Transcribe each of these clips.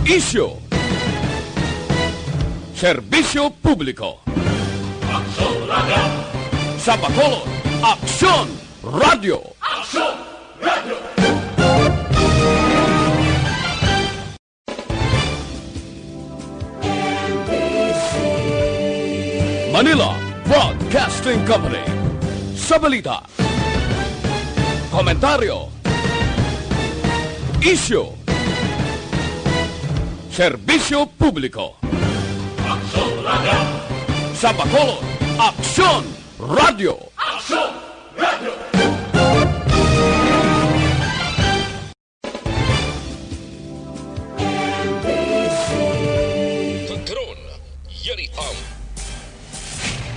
Isyo, serbisyo publiko. Aksyon Radio! Sa Bacolod, Aksyon Radio! Aksyon Radio! Manila Broadcasting Company. Sa balita, komentaryo, isyo, serbisyo publiko. Aksyon Radio! Sa Bacolod, Aksyon Radio! Aksyon Radio! Kagkaroon, yari ang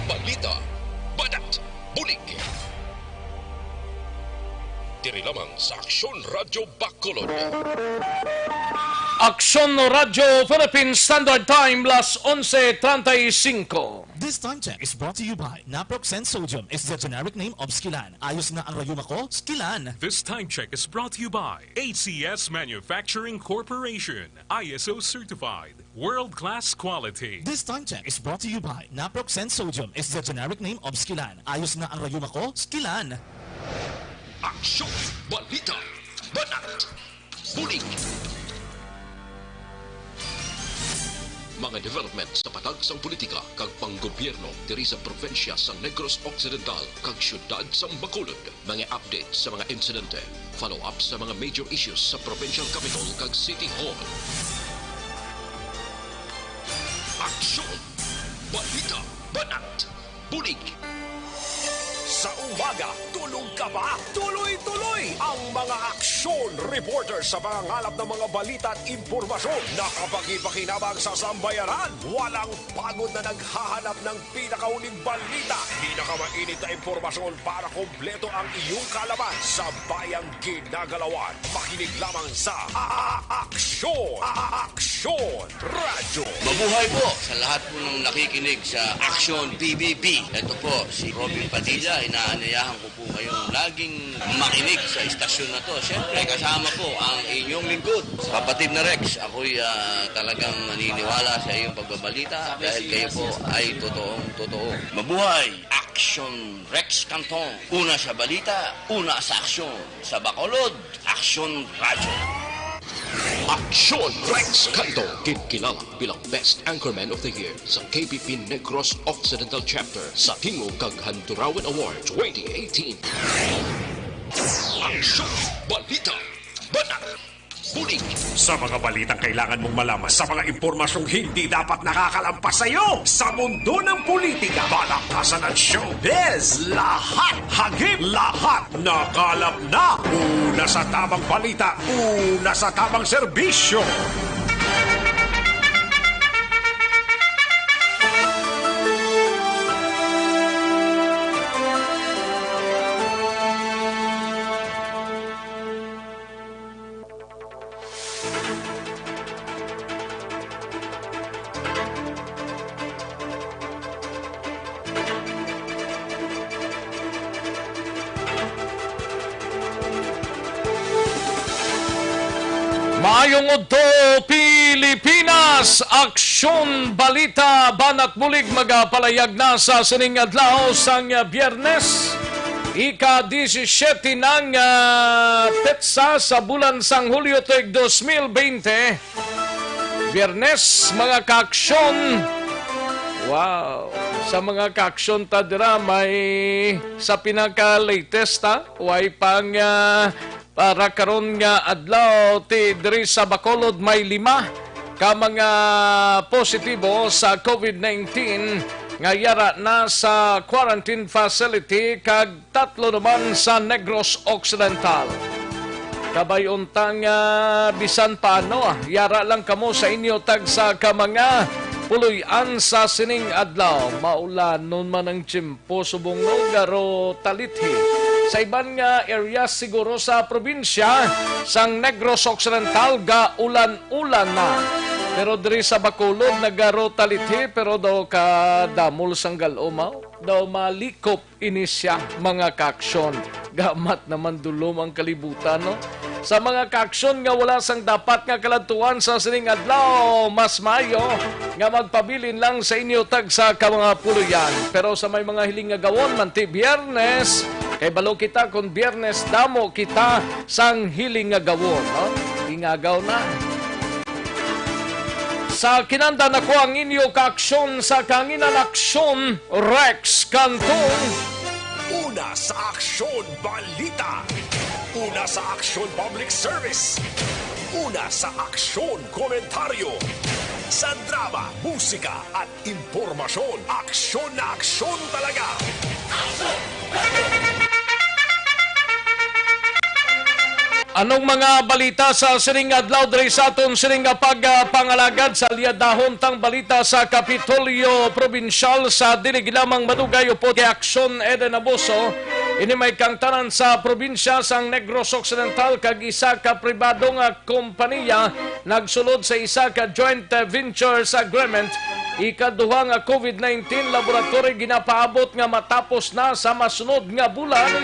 balita, badat, bulig. Diri lamang sa Aksyon Radio Bacolod. Aksyon Radio Philippine Standard Time, las 11:35. This time check is brought to you by Naproxen Sodium is the generic name of Skilan. Ayos na ang rayuma ko, Skilan. This time check is brought to you by ACS Manufacturing Corporation, ISO certified, world-class quality. This time check is brought to you by Naproxen Sodium is the generic name of Skilan. Ayos na ang rayuma ko, Skilan. Aksyon, balita, badat, bulig. Mga development sa patag sang politika kag panggobyerno diri sa probinsya sa Negros Occidental kag syudad sa Bacolod. Mga update sa mga insidente, follow up sa mga major issues sa provincial capital kag City Hall. Aksyon, balita, banat, bulig. Sa umaga, tulog ka ba? Tuloy-tuloy ang mga aksyon reporter sa pangangalap ng mga balita at impormasyon na kapaki-pakinabang sa sambayaran. Walang pagod na naghahanap ng pinakauling balita. Pinakamainit na impormasyon para kompleto ang iyong kalaban sa bayang ginagalawan. Makinig lamang sa Aksyon! Aksyon Radio! Mabuhay po sa lahat po ng nakikinig sa Aksyon PBB. Ito po si Robin Padilla. Inaanayahan ko po kayong laging makinig sa istasyon na to. Siyempre, kasama po ang inyong lingkod. Kapatid na Rex, ako'y talagang naniniwala sa iyong pagbabalita dahil kayo po ay totoong-totoo. Mabuhay! Aksyon Rex Canton. Una sa balita, una sa aksyon. Sa Bacolod, Aksyon Radio. Aksyon Rex Canto, kilala bilang Best Anchorman of the Year sa KBP Negros Occidental Chapter sa Tingog kag Handurawan Award 2018. Aksyon, balita, banat, bulig. Sa mga balitang kailangan mong malaman, sa mga impormasyong hindi dapat nakakalampas sa iyo, sa mundo ng politika, balakasan at showbiz, lahat, hagip, lahat, nakalap na. Una sa tamang balita, una sa tamang serbisyo. Maayong udto Pilipinas, Aksyon Balita Banat Bulig magapalayag na sa sining adlaw sang Biyernes, ika-17 ng petsa sa bulan sang Hulyo tuig 2020. Biyernes, mga kaaksyon. Wow! Sa mga kaaksyon tadira may sa pinaka-latest way pang para karon nga adlaw ti diri sa Bacolod may 5 ka mga positibo sa COVID-19 nga yara na sa quarantine facility kag 3 naman sa Negros Occidental. Kabayuntang bisan paano yara lang kamo sa inyo tag sa ka mga puluyan sa sining adlaw. Maulan nun man ang tsimpo subong no garo talithi. Sa iban nga area siguro sa probinsya sang Negros Occidental ga ulan-ulan na. Pero diri sa Bacolod nagaro talithi pero daw ka damol sang galomaw daw malikop inisya mga kaaksyon. Gamat naman dulom ang kalibutan no. sa mga kaaksyon nga wala sang dapat nga kalantuan sa sining adlaw, mas mayo nga magpabilin lang sa inyo tag sa ka mga puluyan. Pero sa may mga hiling nga gawon manti Biyernes, kay balo kita kung Biyernes damo kita sang hiling nga gawon, no? Ingagaw na. Sa kinanda na ko ang inyo kaaksyon sa kanginan aksyon, Rex Cantong. Una sa aksyon balita. Una sa aksyon public service. Una sa aksyon komentaryo. Sa drama, musika at impormasyon. Aksyon na aksyon talaga. Anong mga balita sa sining adlaw diri sa aton sining pagpangalagad sa liyadahon tang balita sa Kapitolyo Probinsyal sa dili lamang madugay upod kay aksyon Eden Abuso. Ini may kang tanan sa probinsya sang Negros Occidental kag isa ka pribado nga kompanya nagsulod sa isa ka joint ventures agreement. Ikaduha nga COVID-19 laboratory ginapaabot nga matapos na sa masunod nga bulan.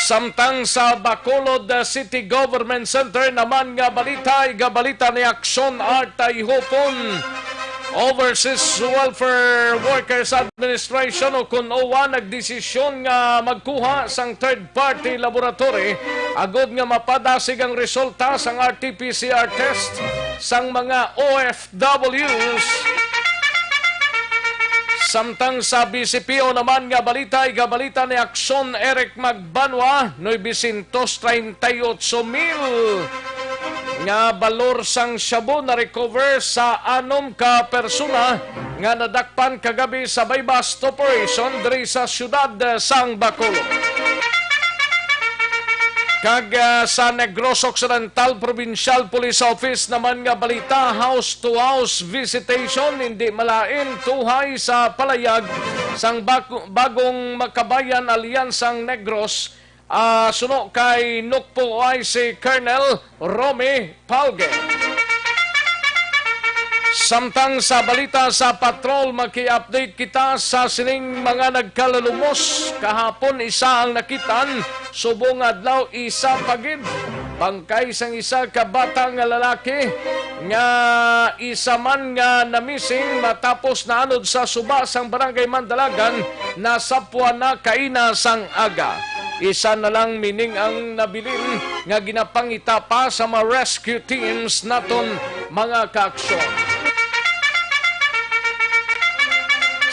Samtang sa Bacolod City Government Center naman nga balita ni Aksyon Art Ihopon. Overseas Welfare Workers Administration o KUNOA nagdesisyon nga magkuha sang third-party laboratory agod nga mapadasig ang resulta sang RT-PCR test sang mga OFWs. Samtang sa BCPO naman nga balita ni Aksyon Eric Magbanwa 938,000 nga balor sang shabu na recover sa 6 ka persona nga nadakpan kagabi sa bypass operation diri sa siyudad sang Bacolod. Kag sa Negros Occidental Provincial Police Office naman nga balita, house-to-house visitation hindi malain tuhay sa palayag sang bagong Makabayan Alyansang Negros suno kay Nukpo ay si Colonel Romy Palge. Samtang sa balita sa patrol, maki-update kita sa sining mga nagkalalumos. Kahapon isa ang nakitan, subong adlaw isa pagid. Bangkay sang isa ka bata nga lalaki nga isa man nga namising matapos naanod sa suba sang barangay Mandalagan na sapwa na kaina sang aga. Isa na lang mining ang nabilin nga ginapangita pa sa mga rescue teams naton mga kaaksyon.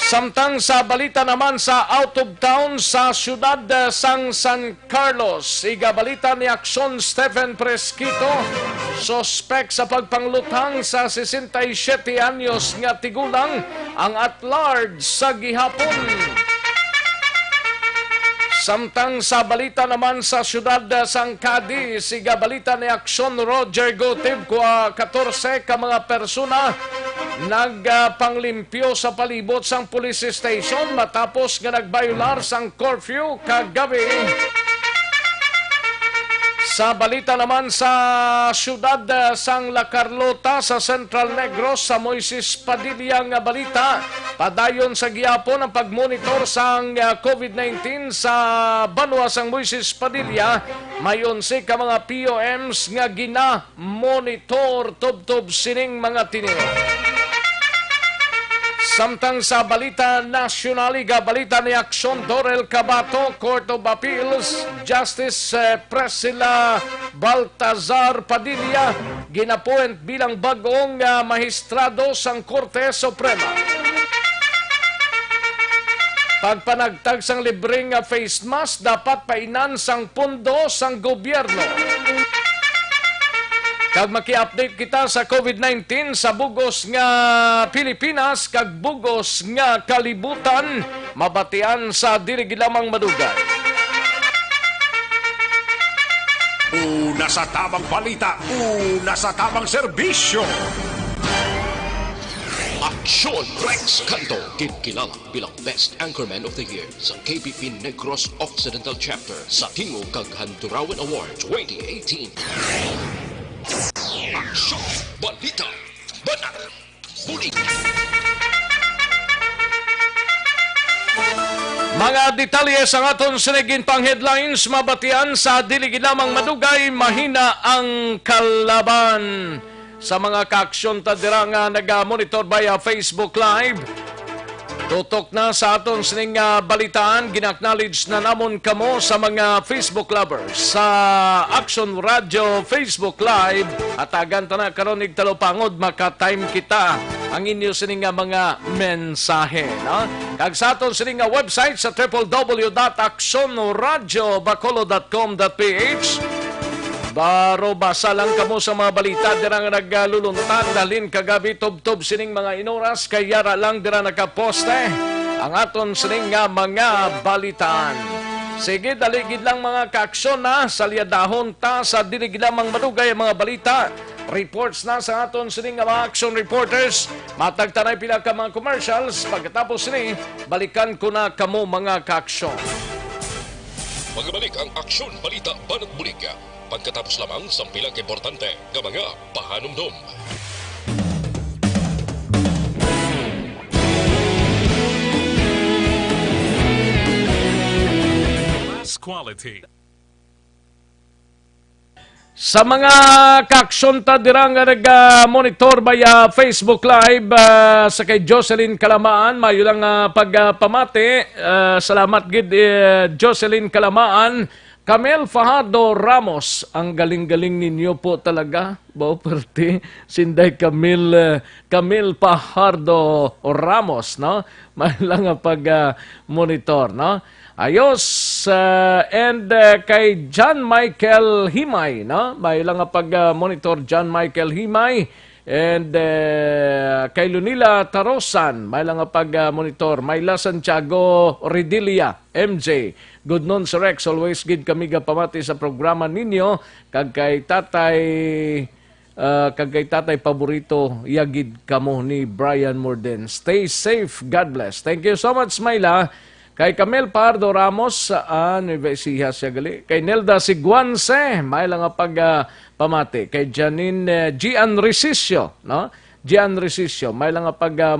Samtang sa balita naman sa out of town sa siyudad sang San Carlos, igabalita ni Aksyon Stephen Presquito, sospek sa pagpanglutang sa 67 anyos nga tigulang ang at large sa gihapon. Samtang sa balita naman sa siyudad sang Cadiz, igabalita ni Aksyon Roger Gotib, 14 ka mga persona nagpanglimpyo sa palibot sang police station matapos nga nagbayular sang curfew kagabi. Sa balita naman sa siyudad sang La Carlota sa Central Negros, sa Moises Padilla nga balita, padayon sa gihapon ang pagmonitor sang COVID-19 sa banwa sang Moises Padilla. May 11 ka mga POMs nga gina-monitor tubtob sining mga tinio. Samtang sa balita nasyonal, balita ni Aksyon Dorel Cabato, Court of Appeals, Justice Priscilla Baltazar Padilla, ginapoint bilang bagong mahistrado sang Korte Suprema. Pagpanagtag sang libreng face mask, dapat painan sang pundo sang gobyerno. Kag maki-update kita sa COVID-19 sa bugos nga Pilipinas kag bugos nga kalibutan, mabatian sa dili lamang madugay. Una sa tamang balita, una sa tamang serbisyo. Aksyon Rex Canto, kilala bilang Best Anchorman of the Year sa KBP Negros Occidental Chapter sa Tingog kag Handurawan Award 2018. Aksyon, balita, banat, bulig. Mga detalye sa aton sinigin pang headlines, mabatian sa dili lamang madugay, mahina ang kalaban. Sa mga kaaksyon ta dira nga naga-monitor via Facebook Live, tutok na sa aton sining balitaan, ginaknowledge na namon kamo sa mga Facebook lovers sa Action Radio Facebook Live at agan na karon ig talupangod maka-time kita ang inyo sining mga mensahe, no? Kag sa aton sining website sa www.actionradiobacolod.com.ph. Baro basa lang kamo sa mga balita dira nga nagluluntad dalin kagabi tubtob sining mga inoras kay yara lang dira nakaposte ang aton sining nga mga balitaan. Sige, daligid lang mga kaaksyon na salyadahon ta sa dilig lamang madugay ang mga balita. Reports na sa aton sining mga action reporters. Matagtanay pila ka mga commercials. Pagkatapos ni, balikan ko na kamo mga kaaksyon. Magbalik ang Aksyon Balita Banat Bulig. Pagkatapos lamang sa pilang importante ng mga pahanumdum. Class quality. Sa mga kaaksyon ta dira nga nag-monitor via Facebook Live sa kay Jocelyn Kalamaan, mayo lang pagpamati. Salamat gid Jocelyn Kalamaan. Camel Fajardo Ramos, ang galing-galing ninyo po talaga. Bauperti, Sinday Camel Fajardo Ramos, no? May lang pag-monitor, no? Ayos, and kay John Michael Himay, no? May lang pag-monitor John Michael Himay. And kay Lunila Tarosan, may lang pag-monitor. Mayla Santiago Redilia, MJ. Good noon, Sir Rex. Always gid kami pamati sa programa ninyo. Kag kay tatay paborito, yagid kamo ni Brian Morden. Stay safe. God bless. Thank you so much, Mayla. Kay Camel Pardo Ramos, Nueva Ecija siya gali. Kay Nelda Siguanse, may lang pamati. Kay Janine Gian Resisio, no? Gian Resisio, may lang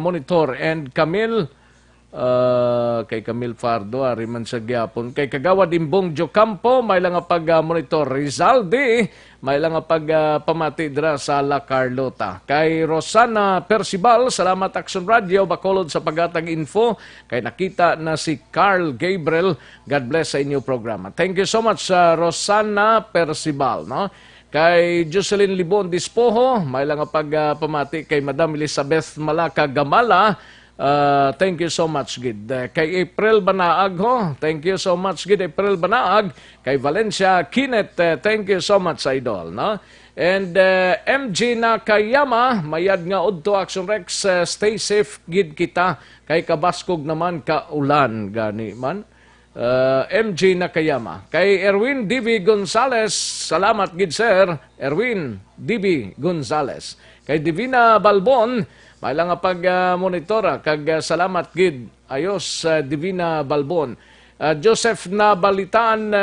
monitor. And kay Camille Fardo, Ariman sa Gyapon. Kay Kagawad Imbong Jocampo, may lang monitor. Rizaldi, may lang pamati dira sa La Carlota. Kay Rosana Percival, salamat Action Radio, Bacolod sa pagatag info. Kay nakita na si Carl Gabriel, God bless sa inyong programa. Thank you so much, Rosana Percival, no? Kay Jocelyn Libon Dispoho, may lang pamati. Kay Madam Elizabeth Malaka Gamala, thank you so much, Gid. Kay April Banaag, thank you so much, Gid. April Banaag. Kay Valencia Kinet, thank you so much, Idol, no? And MG Nakayama, mayad nga udto Action Rex, stay safe, Gid kita. Kay Kabaskog naman kaulan, gani man. MG Nakayama. Kay Erwin D.B. Gonzales, salamat, Gid, Sir. Erwin D.B. Gonzales. Kay Divina Balbon, may lang pag-monitora, kag salamat gid. Ayos, Divina Balbon. Joseph Nabalitan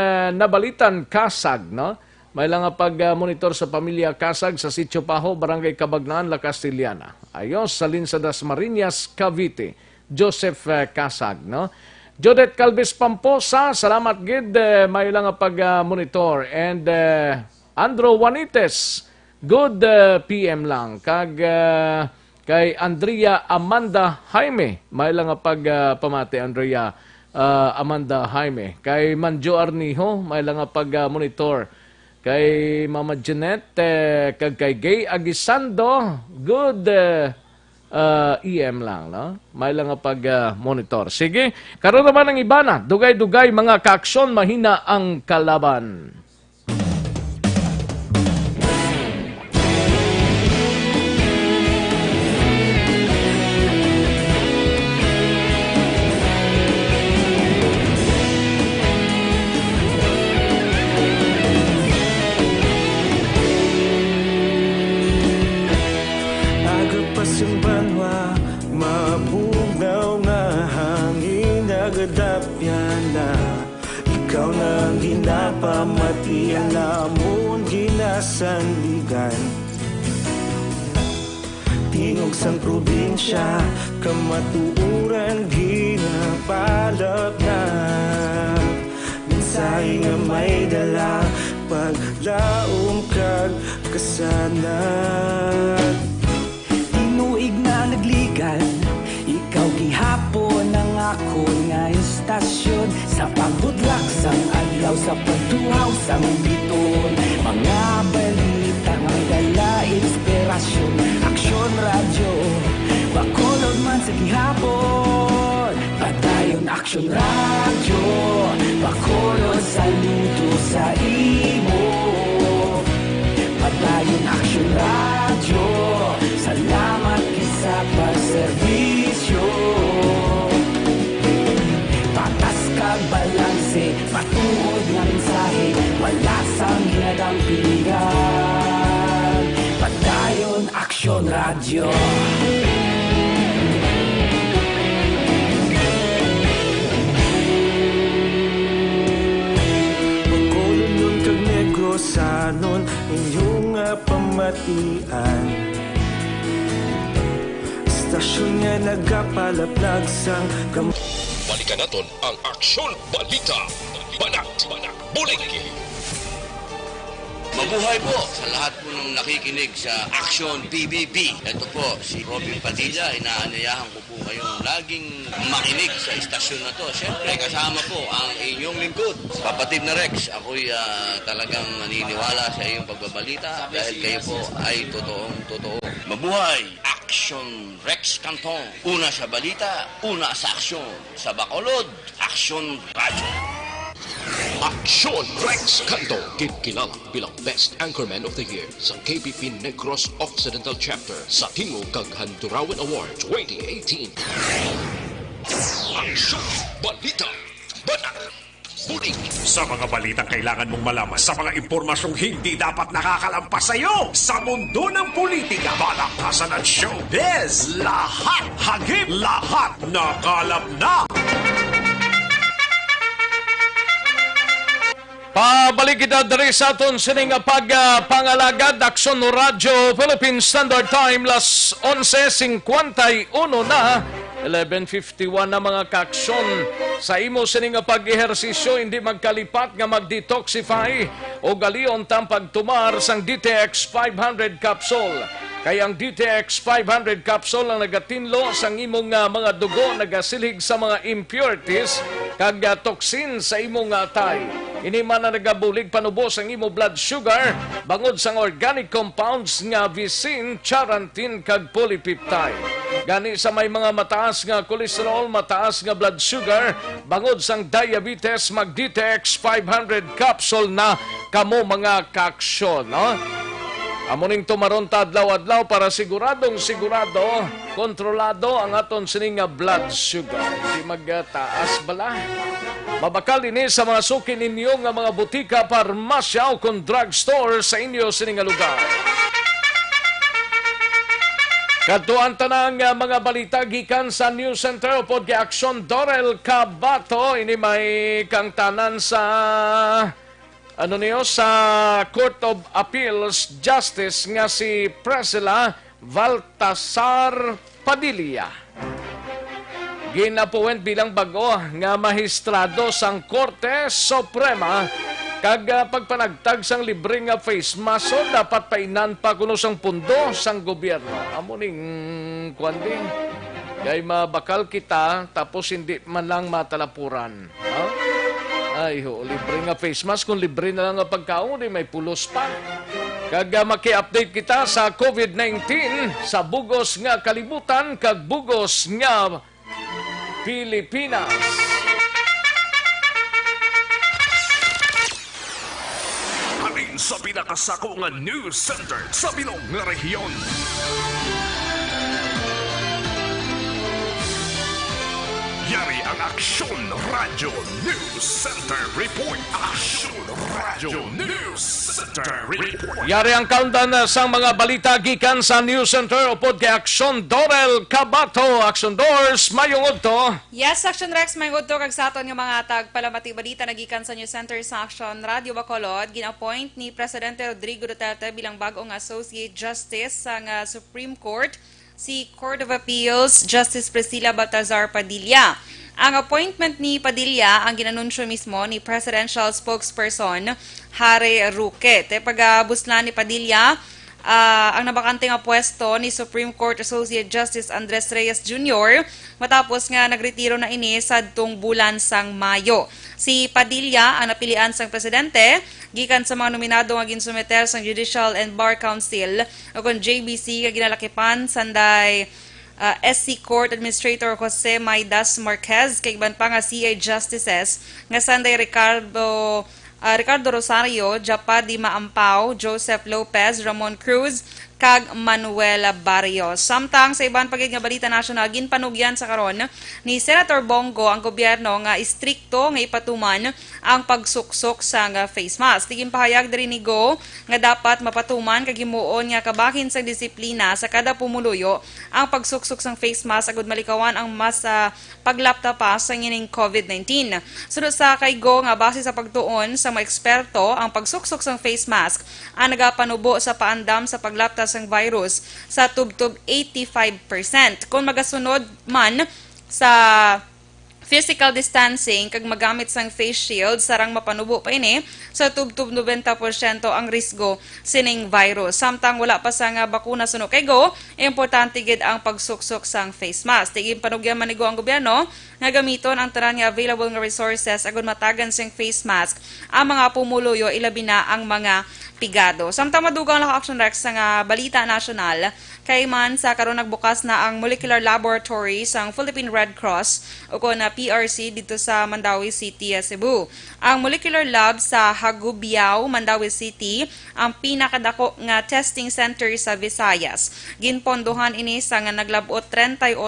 Kasag, no? May lang pag-monitor sa pamilya Kasag sa Sitio Paho, Barangay Cabagnaan, La Castellana. Ayos, Salin sa Dasmariñas, Cavite. Joseph Kasag, no? Jodette Calvis Pamposa, salamat gid. May lang pag-monitor. And Andrew Juanites, good PM lang. Kag kay Andrea Amanda Jaime, may lang pamati Andrea Amanda Jaime. Kay Manjo Arnijo, may lang pag-monitor. Kay Mama Jeanette, kag kay Gay Agisando, good EM lang, no? May lang pag-monitor. Sige, karon naman ang iba na. Dugay-dugay mga kaaksyon, mahina ang kalaban. Ikaw nang ginapamati ang lamon ginasandigan. tingog sang probinsya, kamatuuran ginapalap na. Minsay nga may dala, paglaom kag kasanat. Tinuig na nagligan, ikaw gihapon ang ako nga istasyon. Sa pagbudlak sang adlaw, sa pagtuhaw sang biton, mga balita nga dala inspirasyon. Aksyon radyo, bakolod man sa gihapon. Padayon aksyon radyo, bakolod saludo sa imo. Padayon aksyon radyo, salamat isa pagserbisyo. Patas kag balanse, patuod nga mensahe, wala sang hinadang pilihan. Padayon aksyon radyo. Pagkolon kag negosanon, inyong pamatian. Istasyon nga nagapalaplag sang Balikan naton ang Aksyon Balita. Banat Bulig. Mabuhay po sa lahat po ng nakikinig sa Aksyon PBB. Ito po si Robin Padilla. Inaanyayahan ko po kayong laging makinig sa istasyon na to. Siyempre kasama po ang inyong lingkod, kapatid na Rex. Ako'y talagang naniniwala sa iyong pagbabalita dahil kayo po ay totoong-totoo. Mabuhay! Aksyon Rex Canton. Una sa balita, una sa aksyon. Sa Bacolod, Aksyon Radyo. Aksyon Rex Canto, kilala bilang Best Anchorman of the Year sa KBP Negros Occidental Chapter sa Tingog kag Handurawan Award 2018. Aksyon Balita. Banat Bulig. Sa mga balitang kailangan mong malaman, sa mga impormasyong hindi dapat nakakalampas sa iyo, sa mundo ng politika, balakasan at showbiz, lahat hagip, lahat nakalap na. Pabalik kita diri sa aton sining pagpangalagad Aksyon Radyo Philippine Standard Time las 11:51 na 11:51 na mga kaaksyon sa imo sining pag-ehersisyo hindi magkalipat nga mag-detoxify o galion tang pagtumar sang DTX 500 capsule. Kaya ang DTX 500 capsule ang nagatinlo sang imong mga dugo, nagasilhig sa mga impurities kag toxin sa imong atay. Ini man na nagabulig panubos ang imo blood sugar bangod sang organic compounds nga visin, charantin kag polypeptide. Gani sa may mga mataas nga cholesterol, mataas nga blood sugar, bangod sang diabetes, mag DTX 500 capsule na kamo mga kaaksyon, no? Amuning tumaron adlaw-adlaw para siguradong kontrolado ang aton sining blood sugar. Di magtaas bala. Mabakal ini sa mga suki ninyo nga mga butika, parmasya o kung drugstore sa inyo sining lugar. Katuan tanang mga balita gikan sa News Center upod kay Aksyon Dorel Cabato. Ini may kang tanan sa sa Court of Appeals Justice nga si Priscilla Baltasar Padilla. Ginapuwent bilang bago nga mahistrado sang Korte Suprema kag pagpanagtag sang libre nga face mask dapat painan pa kuno sang pundo sang gobyerno. Amuning kwanding kay mabakal kita tapos hindi man lang matalapuran. Ay ho, libre nga face mask, kung libre na lang ang pagkaon, may pulos pa. Kag maki-update kita sa COVID-19 sa bugos nga kalibutan kag bugos nga Pilipinas. Halin sa pinakasako nga news center sa bilog nga rehiyon. Yari ang Aksyon Radyo News Center Report. Aksyon Radyo News Center Report. Yari ang countdown sa mga balita gikan sa News Center upod kay Aksyon Dorel Cabato. Aksyon Doors, mayong udto. Yes, Aksyon Rex, mayong udto kag sa aton nga mga tagpalamati balita nagikan sa News Center sa Aksyon Radio Bacolod. Gina-appoint ni Presidente Rodrigo Duterte bilang bagong Associate Justice sa Supreme Court si Court of Appeals Justice Priscilla Baltazar Padilla. Ang appointment ni Padilla ang ginanunsyo mismo ni Presidential Spokesperson Harry Roque. Pag-buslan ni Padilla ang nabakante nga pwesto ni Supreme Court Associate Justice Andres Reyes Jr. matapos nga nagretiro na ini sa adtong bulan sang Mayo. Si Padilla ang napilian sang presidente gikan sa mga nominado nga ginsumeter sang Judicial and Bar Council o kon JBC nga ginalakipan sanday SC Court Administrator Jose Maidas Marquez kay iban pa nga CA Justices nga sanday Ricardo Rosario, Japadi Maampaw, Joseph Lopez, Ramon Cruz, kag Manuela Barrios. Samtang sa ibang pagig nga balita nasyonal, ginpanugyan sa karon ni Senator Bongo ang gobyerno nga istrikto nga ipatuman ang pagsuksok sa face mask. Tiging pahayag diri ni Go nga dapat mapatuman kag himuon nga kabahin sa disiplina sa kada pumuluyo ang pagsuksok sang face mask agud malikawan ang mas paglapta pa sa ngining COVID-19. Sunod sa kay Go nga base sa pagtuon sa mga eksperto, ang pagsuksok sang face mask ang nagapanubo sa paandam sa paglapta sang virus sa tubtub 85%. Kung magasunod man sa physical distancing kag magamit sang face shield sarang mapanubo pa ini sa tubtub 90% ang risgo sining virus. Samtang wala pa sa nga bakuna suno kay Go, importante gid ang pagsuksok sang face mask. Tigin panugyan man ni Go ang gobyerno nga gamiton ang tanan nga available nga resources agud matagan sing face mask ang mga pumuluyo ilabi na ang mga pigado. Samtang madugang naka-action rex sa balita nasyonal, kay man sa karon nagbukas na ang molecular laboratory sang Philippine Red Cross o ko na PRC dito sa Mandawi City, Cebu. Ang molecular lab sa Hagubiao, Mandawi City, ang pinakadako nga testing center sa Visayas. Ginpondohan ini sa nga naglabot 38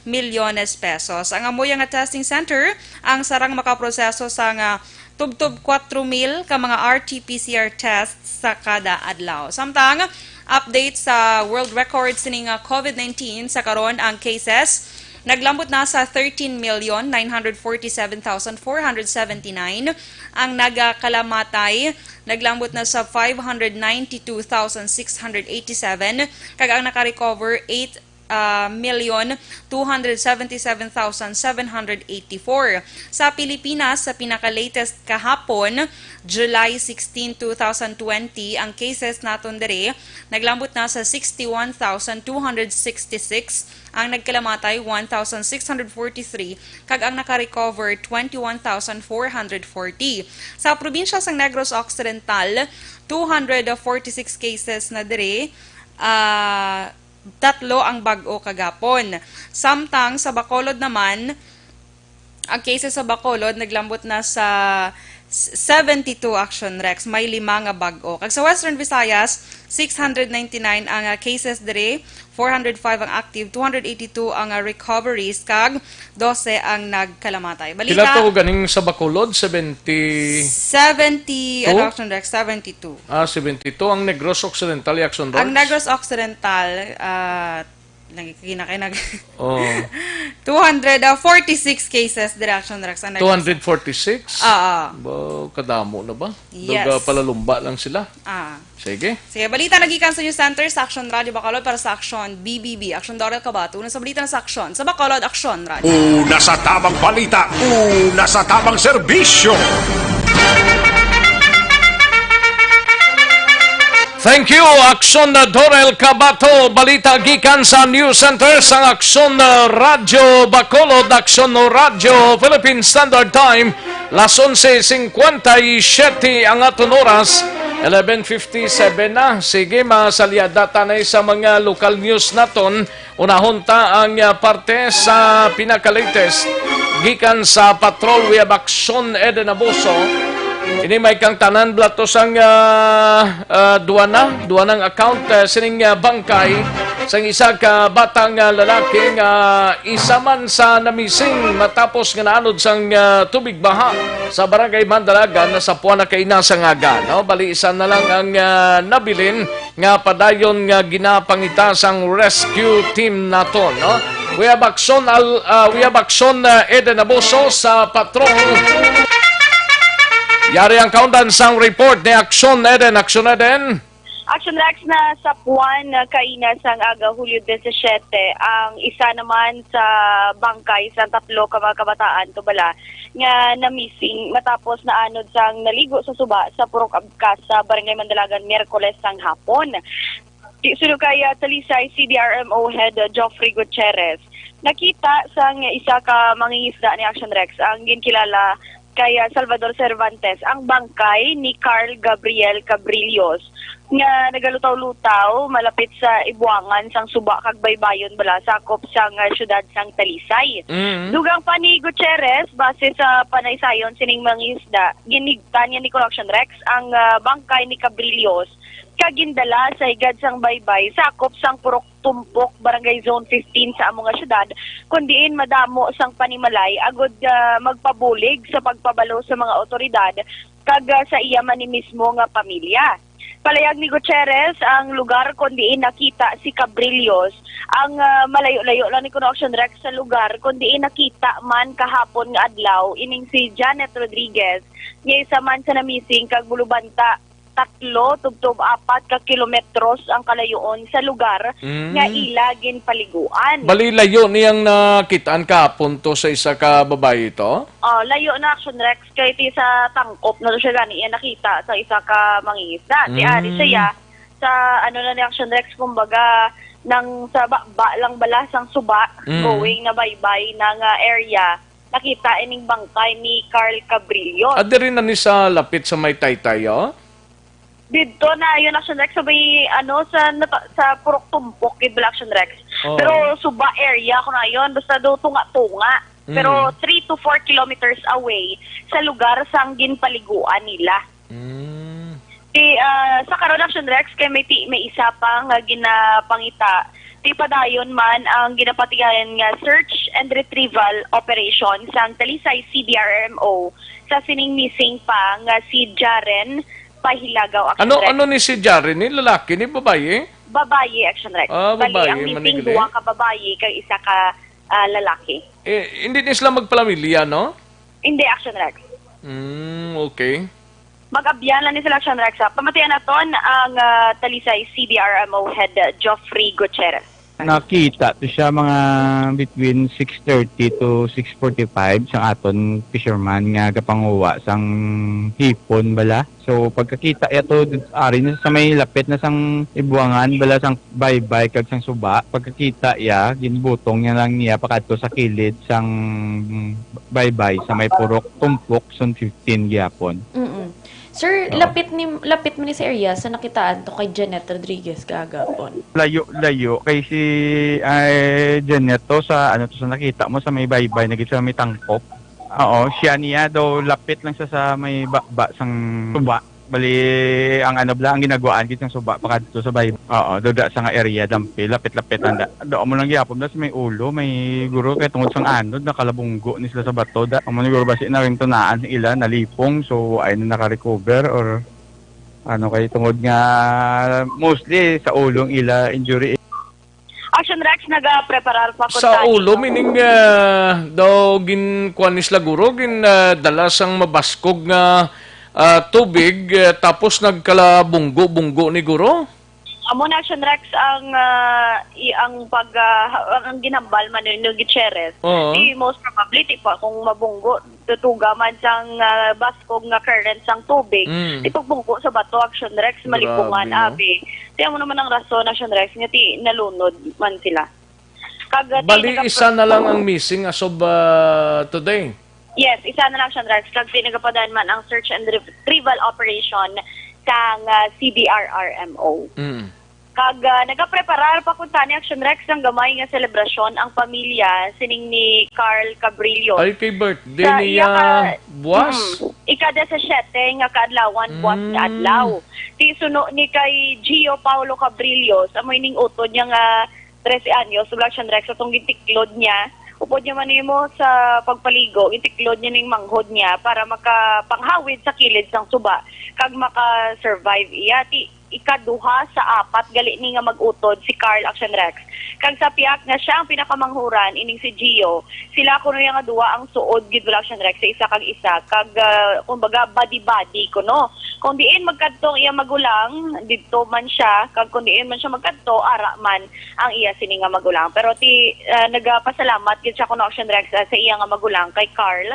milyones pesos. Ang amoy nga testing center ang sarang makaproseso sa nga tubtub 4,000 ka mga RT-PCR tests sa kada adlaw. Samtang update sa world record sining COVID-19 sa karon ang cases naglambot na sa 13,947,479. Ang nagakalamatay naglambot na sa 592,687 kag ang naka-recover 8,277,784. Sa Pilipinas, sa pinaka-latest kahapon, July 16, 2020, ang cases naton dere naglambot na sa 61,266, ang nagkalamatay 1,643, kag ang naka-recover 21,440. Sa probinsya sang Negros Occidental, 246 cases na dere, 3 ang bag-o kagapon. Samtang sa Bacolod naman, ang cases sa Bacolod naglambot na sa 72 action rex, may 5 nga bag-o. Kag sa Western Visayas, 699 ang cases dire, 405 ang active, 282 ang recoveries, kag 12 ang nagkalamatay. Balita, Pila to ganing sa Bacolod? 70 action rex, 72. 72 ang Negros Occidental action rex. Ang Negros Occidental, Oh. 246 cases direction rex. 246? Kadamo na ba? Yes. Palalumba lang sila. Sige. Sige, balita nagikan sa News Center sa Action Radio Bacolod para sa Action BBB. Action Dorel Cabato. Una sa balita na sa Action. Sa Bacolod, Action Radio. Una sa tamang balita, una sa tamang serbisyo. Thank you, Action Dorel Cabato. Balita gikan sa News Center sa Action Radio Bacolod, Action Radio Philippine Standard Time. Las 11:57 ang aton oras. 11:57 na. Sige, masalyada tanay sa mga local news naton. Unahon ta ang parte sa pinaka-latest gikan sa Patrol We Have Action Eden Abuso. Ini may kang tanan blatos ang duwanang account sining bangkay sang isa ka batang lalaki nga isa man sa namising matapos nga naanod sang tubig baha sa barangay Mandalagan sa Puana kay nasa ngaga. No? Bali isa na lang ang nabilin nga padayon nga ginapangita sang rescue team naton. No? We have action Eden Abuso sa patrol. Yari ang kaundan sang report ni Action Eden. Action Rex na sa Puan Kainas ang aga Hulyo 17 ang isa naman sa bangkay sa 3 ka mga kabataan tubala nga na missing matapos na anod sang naligo sa suba sa Purok Abkas sa Barangay Mandalagan Miyerkules sang hapon. Sunod kay Talisay CDRMO Head Joffrey Gutierrez. Nakita sang isa ka mangingisda ni Action Rex ang ginkilala kay Salvador Cervantes ang bangkay ni Carl Gabriel Cabrillos nga nagalutaw-lutaw malapit sa Ibuangan sang suba kag baybayon bala sakop sang syudad sang Talisay. Dugang pa ni Gutierrez base sa panaysayon sining mangingisda ginigtan niya ni Action Rex ang bangkay ni Cabrillos kagindala sa higad sang baybay sakop sang Purok Tumpok Barangay Zone 15 sa among syudad kundiin madamo sang panimalay agod magpabulig sa pagpabalo sa mga otoridad kag sa iya man ni mismo nga pamilya. Palayag ni Gutierrez ang lugar kundiin nakita si Cabrillos ang malayo-layo lang ni Action Rex sa lugar kundiin nakita man kahapon nga adlaw ining si Janet Rodriguez nga isa man sa na-missing kag bulubanta 3 tubtob 4 ka kilometros ang kalayoon sa lugar nga ila ginpaliguan. Bali layo niyang nakitaan kahapon to sa isa ka babae ito? Layo na Action Rex kay ti sa tangkop na siya gani nakita sa isa ka mangingisda. Ti ari siya sa ano na ni Action Rex kumbaga nang sa ba lang bala sang suba going na baybay ng area nakita ining bangkay ni Carl Cabrillos. Adi rin na ni sa lapit sa may taytay, Dito na yun Action Rex sabay sa Purok Tumpok kay Action Rex. Pero suba area ko na yun basta do tunga-tunga. Pero 3 to 4 kilometers away sa lugar sang ginpaliguan nila. Sa karon Action Rex kay may isa pang ginapangita. Ti padayon man ang ginapatigayan nga search and retrieval operation sang Talisay CDRMO sa sining missing pa nga si Jaren Pahilagaw Action Rex. Ano ni si Jaren? Ni lalaki ni babae? Babae Action Rex. Babae. Bali, ang missing 2 ka babae kag isa ka lalaki. Hindi din sila magpamilya, no? Hindi Action Rex. Okay. Mag-abyan lang ni sila Action Rex. Pamatayan naton ang Talisay CDRMO Head Joffrey Gutierrez. Nakita to siya mga between 6:30 to 6:45 sa aton fisherman nga gapanguwa sang hipon bala. So pagkakita ito ari na sa may lapit na sang Ibuangan bala sang baybay kag sang suba. Pagkakita ya ginbutong niya lang niya pakadto sa kilid sang baybay sa may Purok Tumpok Zone 15 gyapon. Sir, lapit mo ni sa area sa nakitaan to kay Janet Rodriguez kagapon. Layo kay si Janet to sa nakita mo sa may baybay nagit sa may tangkop. Siya niya daw lapit lang sa may bakba sang suba. Bali ang ang ginagawaan gid sang suba pakadto sa baybay. Doda sa nga area dampi lapit-lapit anda. Do mo lang gyapon sa may ulo may guro kay tungod sang anod nakalabunggo ni sila sa bato da. Amo ni guro basi na ring tunaan ila nalipong so ay na naka-recover or kay tungod nga mostly sa ulong ila injury. Action Rex nagapreparar pa ko sa ulo meaning daw ginkuan ni sila guro dala sang mabaskog nga tubig tapos nagkalabunggo-bunggo ni guro. Amo na Action Rex ang ginambal man ni Gutierrez. Most probably pa kung mabunggo tutuga man sang baskog nga current sang tubig. Ipagbunggo sa bato Action Rex malipungan abi. Tiyan mo naman ang rason Action Rex nga ti nalunod man sila. Bali isa na lang ang missing as of today. Yes, isa na lang Action Rex kag nagapadaan man ang search and retrieval operation kang CDRRMO. Kag nagapreparar pa kun tani Action Rex ng gamay nga selebrasyon ang pamilya sining ni Carl Cabrillos. Ay kay birthday niya buwas. Ikada sa 7 nga kaadlawan buwas nga adlaw. Ti suno ni kay Gio Paulo Cabrillos amoy ning utod niya nga 13 anyos ug Action Rex atong gitiklod niya. Upod niya manimo sa pagpaligo, itiklod niya ning manghod niya para makapanghawid sa kilid sang suba kag maka-survive iya. ikaduha sa apat gali ni nga magutod si Carl Action Rex. Kag sa piyak nga siya ang pinakamanghuran ining si Gio, sila kuno nga duwa ang suod gid Action Rex sa isa kag isa kag kumbaga body kuno. Kung diin magkadtong iya magulang didto man siya kag kung diin man siya magkadto ara man ang iya sini nga magulang. Pero nagapasalamat gid siya kuno Action Rex sa iya nga magulang kay Carl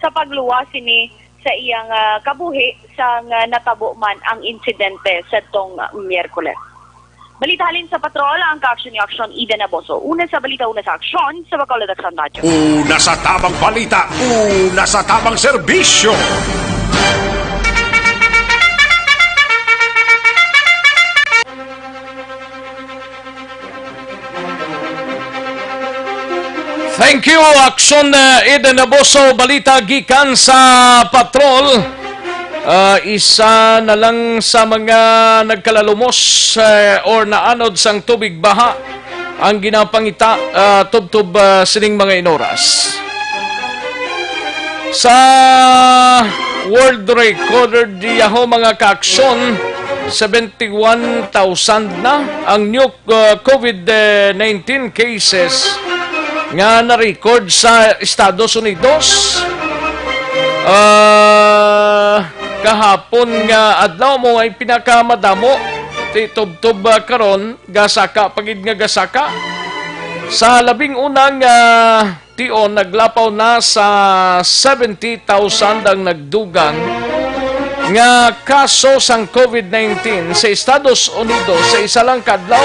sa pagluwas sini sa iyang kabuhi sa natabo man ang insidente sa tong Miyerkules. Balita halin sa patrol ang ka-action ni Action Ida Naboso. Una sa balita, una sa aksyon sa Bacolod Action Radio. Una sa tamang balita, una sa tamang serbisyo. Thank you, Action Eden Naboso. Balita gikan sa patrol. Isa na lang sa mga nagkalalumos or naanod sang tubig baha ang ginapangita tubtob sining mga inoras. Sa world record diyaho mga ka-aksyon, 71,000 na ang new COVID-19 cases nga na-record sa Estados Unidos. Kahapon nga adlaw mo ay pinakamadamo titubtob karon gasaka pagid nga gasaka sa labing unang tion naglapaw na sa 70,000 ang nagdugang nga kaso sang COVID-19 sa Estados Unidos sa isa lang kadlaw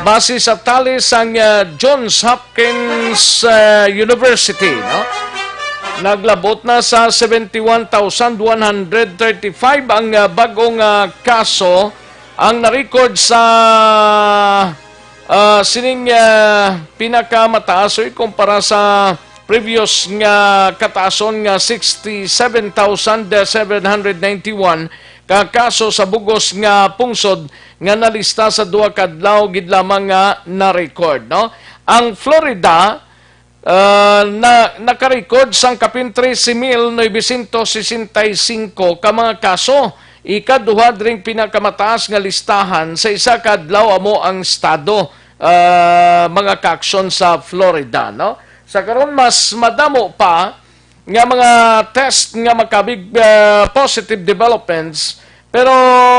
base sa tali sang Johns Hopkins University, no? Naglabot na sa 71,135 ang bagong kaso ang na-record sa sining pinakamataas kumpara sa previous nga kataason nga 67,791 ka kaso sa bugos nga pungsod nga nalista sa duha kadlaw gid lamang nga na-record, no? Ang Florida naka-record sang kapin 13,965 ka mga kaso. Ikaduha dring pinakamataas nga listahan sa isa kadlaw amo ang estado mga ka-aksyon sa Florida, no? Sa karon mas madamo pa nga mga test nga makabig positive developments pero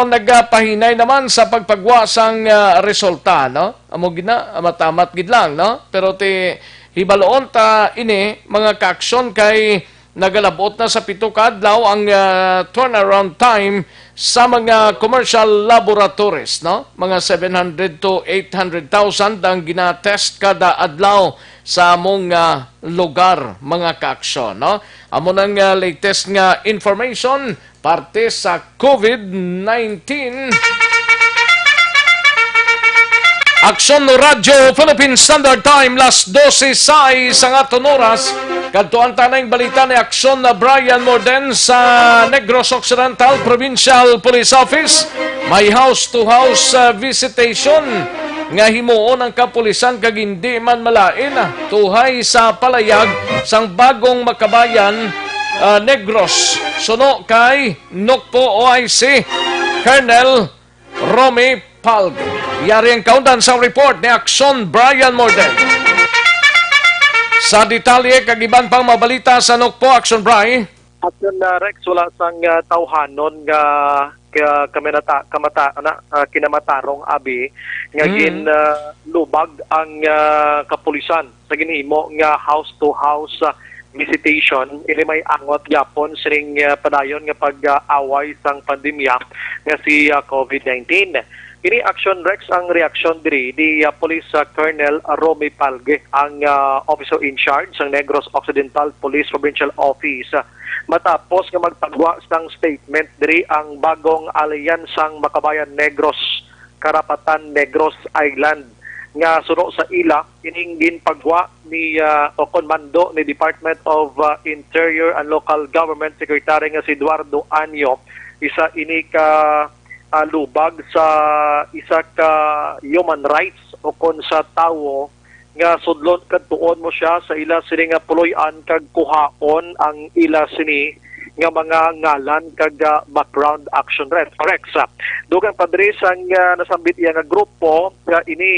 nagapahinay naman sa pagpagwa sang resulta, no? Amo gina matamat gid lang, no? Pero hibaloon ta ini mga ka-aksyon kay nagalabot na sa 7 kadlaw ang turnaround time sa mga commercial laboratories, no? Mga 700 to 800,000 ang ginatest kada adlaw sa among lugar, mga ka-aksyon, no? Amo nang latest nga information parte sa COVID-19. Aksyon no Radyo Philippine Standard Time las 12:06 ang aton oras. Kadtuan tanay balita ni Aksyon na Brian Morden sa Negros Occidental Provincial Police Office. May house-to-house visitation nga himuon ang kapulisan kag hindi man malain tuhay sa palayag sang bagong makabayan Negros. Suno kay Nokpo OIC Colonel Romy Palge. Yari ang kaundan sa report ni Aksyon Brian Morden. Sa detalye kagiban pang mabalita sa Nokpo, Aksyon Brian. Aksyon Rex, wala sang tawhanon nga kinamatarong abi nga lubag ang kapulisan sa ginhimo nga house-to-house visitation. Ili may angot yapon sining padayon nga pag-away sang pandemya nga si COVID-19. Ini Action Rex ang reaksyon diri di Police Colonel Romy Palge, ang officer in charge ng Negros Occidental Police Provincial Office. Matapos nga magpagwa sang statement diri ang bagong alyansang Makabayan Negros, Karapatan Negros Island nga suno sa ila ining ginpagwa ni o konmando ni Department of Interior and Local Government Secretary nga si Eduardo Anyo. Isa ini ka lubag sa isa ka human rights o kon sa tawo nga sudlon kadtuon mo siya sa ila sini nga puloy-an kag kuhaon ang ila sini nga mga ngalan kag background action rex. Dugang padre sang nasambit iya nga grupo nga ini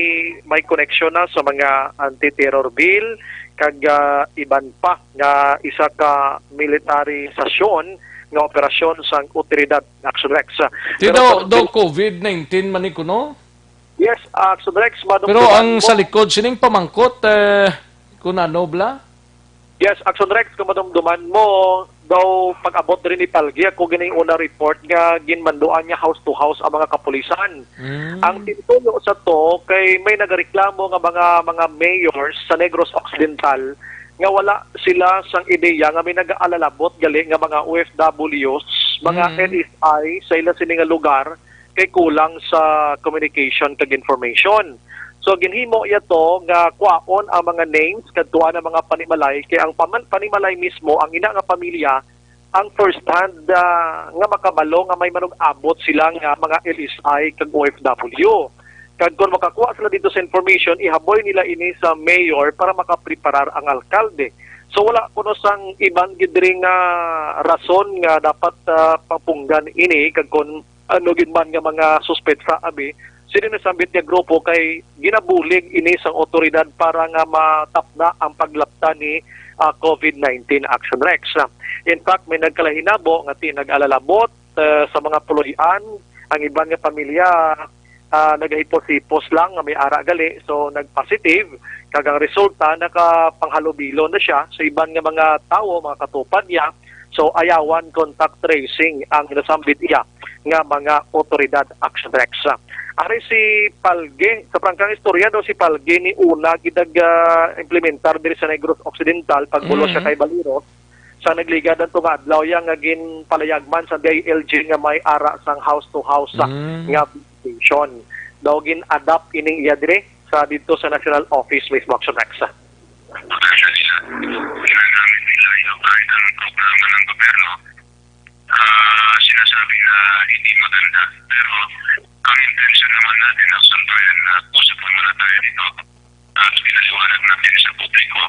may connection na sa mga anti-terror bill kag iban pa nga isa ka military sasyon nga operasyon sang otoridad action rex. Tino do COVID-19 man ni kuno? Yes, action rex pero ang sa likod sining pamangkot kuna nobla? Yes, action rex kung madumduman mo daw pag-abot rin ni Palgi ako gining una report nga ginmanduan niya house to house ang mga kapulisan. Ang tintulo sa to kay may nagareklamo nga mga mayors sa Negros Occidental nga wala sila sang ideya nga may nag-aalalabot gali nga mga OFWs, mga NSI sa ilang sining lugar kay kulang sa communication kag information. So ginhimo yato nga kuwaon ang mga names kadtuan ang mga panimalay kay ang panimalay mismo ang ina nga pamilya ang first hand nga makabalo nga may manug-abot sila nga mga LSI kag OFW. Kag kung makakuha sila dito sa information, ihaboy nila ini sa mayor para makapreparar ang alkalde. So wala kuno sang ibang gidring rason nga dapat papunggan ini kag kun ano ginman nga mga suspetsa abi sino nasambit nga grupo kay ginabulig ini sang otoridad para nga matapna ang paglapta ni COVID-19 Action Rex. In fact, may nagkalahinabo nga nag-alalabot sa mga puloyan. Ang ibang nga pamilya nagahipos-hipos lang nga may ara gali. So nag-positive. Kagang resulta nakapanghalubilo na siya sa ibang nga mga tao, mga katupad niya. So ayawan contact tracing ang nasambit iya nga mga otoridad Action Rex. Ari si Palge, sa prangkang istorya daw si Palge ni una gidag implementar diri sa Negros Occidental pagbulo siya kay Baliro sa nagligad adto nga adlaw yang gin palayagman sa DILG nga may ara sang house to house nga visitation. Daw gin adapt ining iya dire sa dito sa National Office mismo Action Rex. Sinasabi na hindi maganda pero ang intention naman natin ang sandayan na usapan muna tayo dito at pinaliwanag natin sa publiko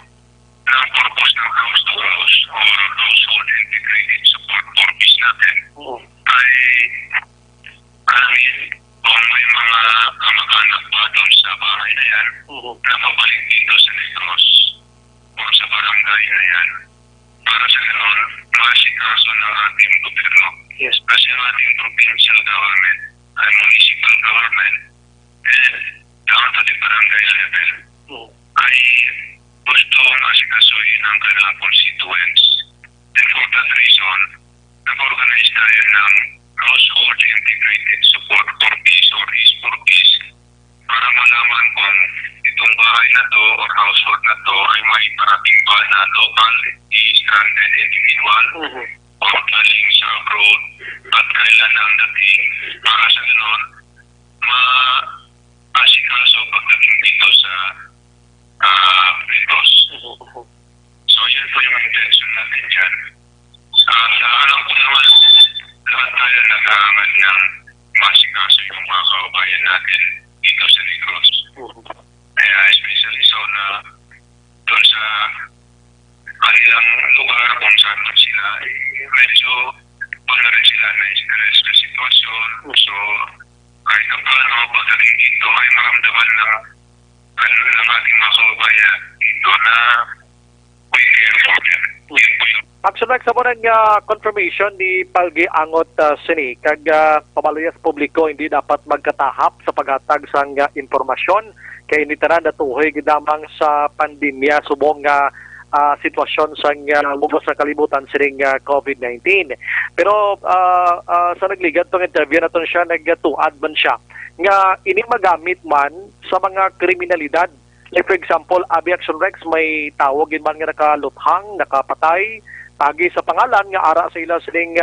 na ang purpose ng house to house or household integrated support purpose natin ay karamihan kung may mga kamag-anak pa doon sa bahay na yan na mabalik dito sa Negros o sa barangay na yan para sa ganon masikaso ng ating gobyerno. Yes. Kasi ang ating provincial government ay municipal government and down to the barangay level ay gusto masikasuhin ang kanilang constituents. And for that reason, nag-organize tayo ng household integrated support for peace or is for peace para malaman kung itong bahay na to or household na to ay may parating ba na local stranded individual o galing sa abroad at kailan ang dating para sa ganon ma-asikaso pagdating dito sa Negros. So yun po yung intention natin dyan. Alam ko naman lahat tayo nag-aangal ng masikaso yung mga kababayan natin dito sa Negros. Kaya especially so na doon sa kanilang lugar kung saan man sila medyo wala rin sila na stress na sitwasyon. So kahit na paano pagdating dito ay maramdaman ng ating mga kababayan dito na we care for them. Action Rex, sa nga confirmation ni Palgi Angot Sini, kag pamaluyas publiko hindi dapat magkatahap sa paghatag sang informasyon kay initaran na tuhoy gidamang sa pandemya subong nga sitwasyon sang lubos na kalibutan sining COVID-19. Pero sa nagligat tong interview naton siya nagtuad man siya nga ini magamit man sa mga kriminalidad. Like for example, Abi Action Rex may tawag man nga nakaluthang, nakapatay, tagi sa pangalan nga ara sa ila sining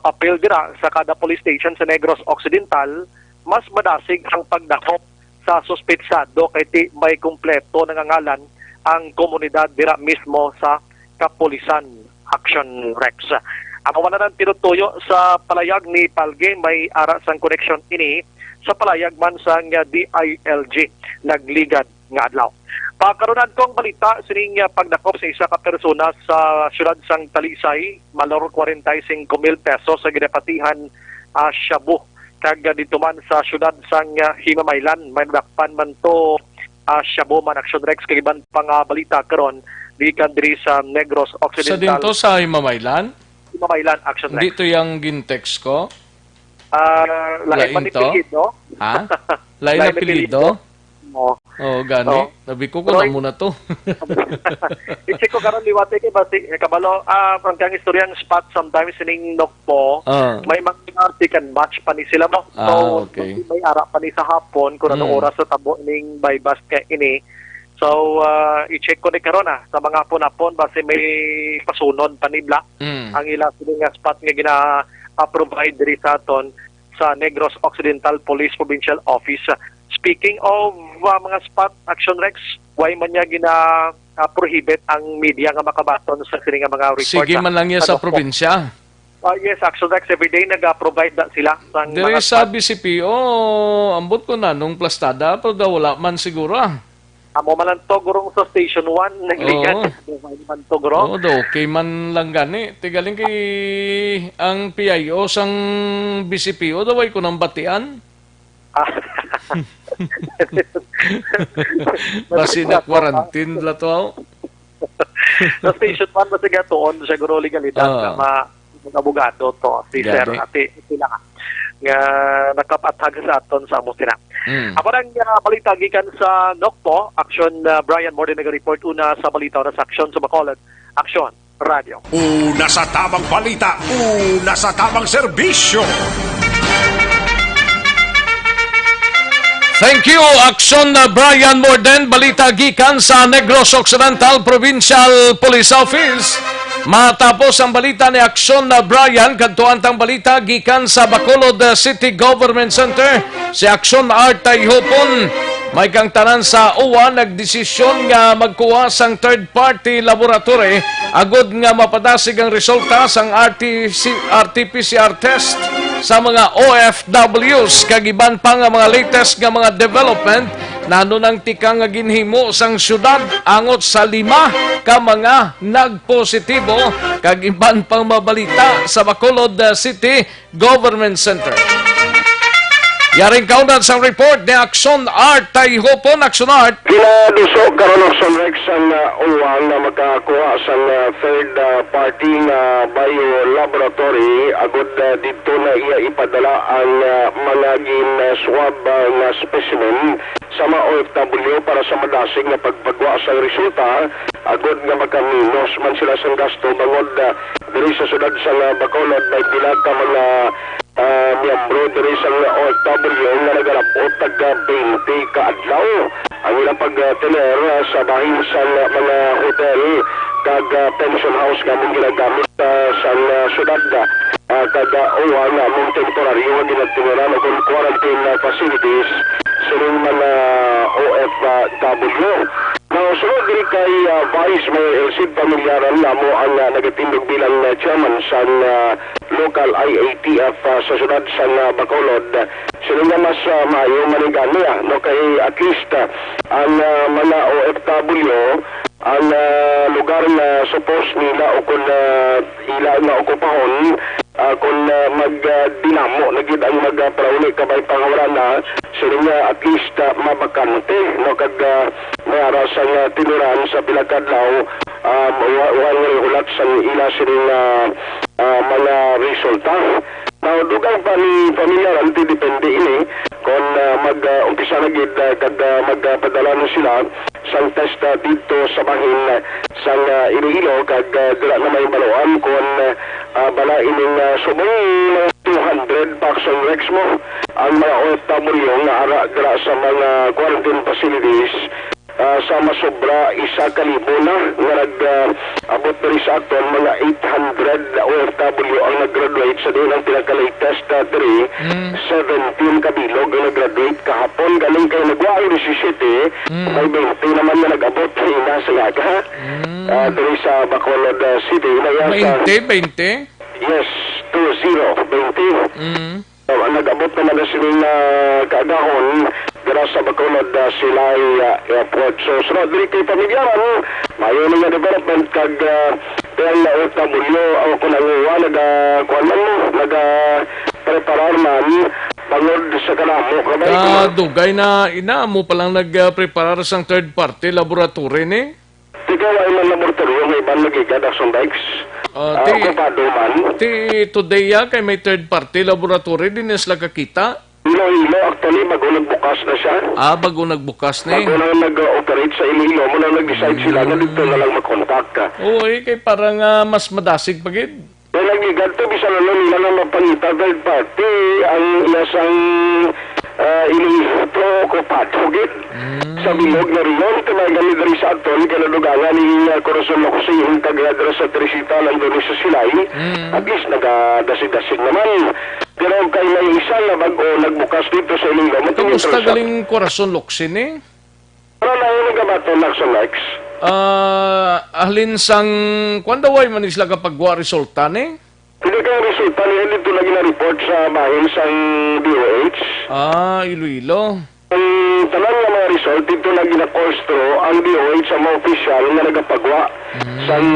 papel dira sa kada police station sa Negros Occidental, mas madasig ang pagdakop sa suspetsado kay may kumpleto nangangalan ang komunidad dira mismo sa Kapulisan Action Rex. Ang wala nang tinutuyo sa palayag ni Palge may ara sang connection ini sa palayag man sang DILG nagligad nga adlaw. Pakarunan kong balita sining pagdakop sa isa ka persona sa siyudad sang Talisay, malor 45,000 pesos sa ginapatihan shabu. Kag dito man sa siyudad sang Himamaylan, may nakpan man to shabu man Action Rex kag iban pang balita karon gikan diri sa Negros Occidental. Sa dinto sa Himamaylan? Himamaylan Action Rex. Dito yung gintext ko? Lain man ipilido. Ha? Lain na pilido? Oo, gani. Nabi ko na muna to. I-check ko karon liwate kay basi kabalo pangkang istoryang spot sometimes sining Nokpo may mga can match pa ni sila mo. So okay. May ara pa ni sa hapon kung ano oras sa tabo ning bypass kay ini. So i-check ko ni karon sa mga hapon basi may pasunod panibla ang ila sining spot nga gina-provide diri sa aton sa Negros Occidental Police Provincial Office. Speaking of mga spot Action Rex, why man niya prohibit ang media nga makabaton sa sini nga mga report. Sige man lang niya sa probinsya. Yes, Action Rex everyday nag-provide na sila sang mga sabi si PO, ambot ko na nung plastada pero daw wala man siguro. Amo man lang to gurong sa Station 1 nagligan man to gurong. Okay man lang gani. Tigaling kay ang PIO sang BCPO daw ay ko nang batian. Basi na quarantine la to. Sa Station 1 ba siya toon siguro legalidad na mga abogado to si Sir ati sila nga nakapathag sa aton sa amo sila. Ako nang balita gikan sa Nokpo, Action Brian Morden nag-report una sa balita na sa Action sa Bacolod. Action Radio. Una sa tamang balita, una sa tamang serbisyo. Thank you, Action Brian Morden. Balita gikan sa Negros Occidental Provincial Police Office. Matapos ang balita ni Action Brian, kadtuan tang balita gikan sa Bacolod City Government Center. Si Action Artay Hopon, may kang tanan sa UWA nagdesisyon nga magkuha sang third-party laboratory agod nga mapadasig ang resulta sang RT-PCR test sa mga OFWs kagiban pa nga mga latest nga mga development nano nang tika nga ginhimo sang syudad angot sa 5 ka mga nagpositibo kagiban pang mabalita sa Bacolod City Government Center. Yaring kaunad sa report ni Action Art Tayhopon, Action Art. Kinaduso karon Action Rex ang uwang na magkakuha sa third party na biolaboratory agud dito na iya ipadala ang mga swab na specimen sa mga OFW para sa madasig na pagpagwa sa resulta agud nga magkaminos man sila sa gasto bangod diri sa sudad sa Bacolod may pila ka mga miyembro diri sa OFW nga nagarapot tag 20 ka adlaw ang ilang pag-tener sa bahin sa mga hotel kag pension house gamit ginagamit sa sudad kag uwa nga mong temporaryo nga ginagtiniran o quarantine facilities sa mga OFW. Now, sunod diri kay Vice Mayor Elcid Pamilyaran namo ang nagatindog bilang chairman sa local IATF sa syudad sa Bacolod. Sila nga mas maayo manigani no kay at least ang mga OFW ang lugar na suppose nila o kung ila na okupahon kung magdinamo nagid ang magprauli kabay pangawaran na sila nga at least mabakante no kag mayara sa tinuran sa pilakadlaw wala ulat sa ila sila mga resulta. Now, dugang pa ni pamilya ranti depende ini kung mag-umpisa na gid kad magpadala na sila sang test dito sa bahin sang Iloilo kag dira na may baluan kung bala ining subong 200 Action Rex mo ang mga OFW nga ara dira sa mga quarantine facilities sa masobra 1,000 na nga nag-abot na rin sa aton mga 800 OFW ang nag-graduate sa doon ang pinaka-latest 17 kabilog ang nag-graduate kahapon galing kayo nagwaay ni si City may 20 naman na nag-abot na sa yaga doon sa Bacolod City 20? Yes, 20 nag-abot naman na silang kaagahon gara sa Bacolod Silay Airport. So sunod diri kay pamilyaran, mayo nga development kag tel OFW ang kunanguwa kuan man mo preparar man pangod sa kanamo kamay dugay na ina mo palang nagpreparar sang third party laboratory ni. Ikaw ay man laboratory ng iban nagigad action bikes. Today kay may third party laboratory din sila kakita. Iloilo, actually, bago nagbukas na siya. Bago nagbukas na Bago na nag-operate sa Iloilo, mo na nag-decide sila na dito na lang mag-contact ka. Oo, kay parang mas madasig pagid. Kaya nagigad to, bisa na nila na mapangita third party, ang ilasang Iloilo ko patugid. Sa bilog na riyon, tumagali dari sa aton, kanadugangan ni Corazon Locosay, yung taga-adres sa Trisita, nandun sa Silay. At least, nagdasig-dasig naman. Pero kay may isa na bago nagbukas dito sa Iloilo. Kamusta galing Corazon Locsin eh? Ano na yung nagabato ng Lex? Ahlin sang kwandaway man isla kapag wa resulta ni? Hindi kang resulta niya dito lagi na report sa bahin sang DOH. Iloilo. Ang tanan nga mga result, dito lagi na constro ang DOH sa mga official na nagapagwa sang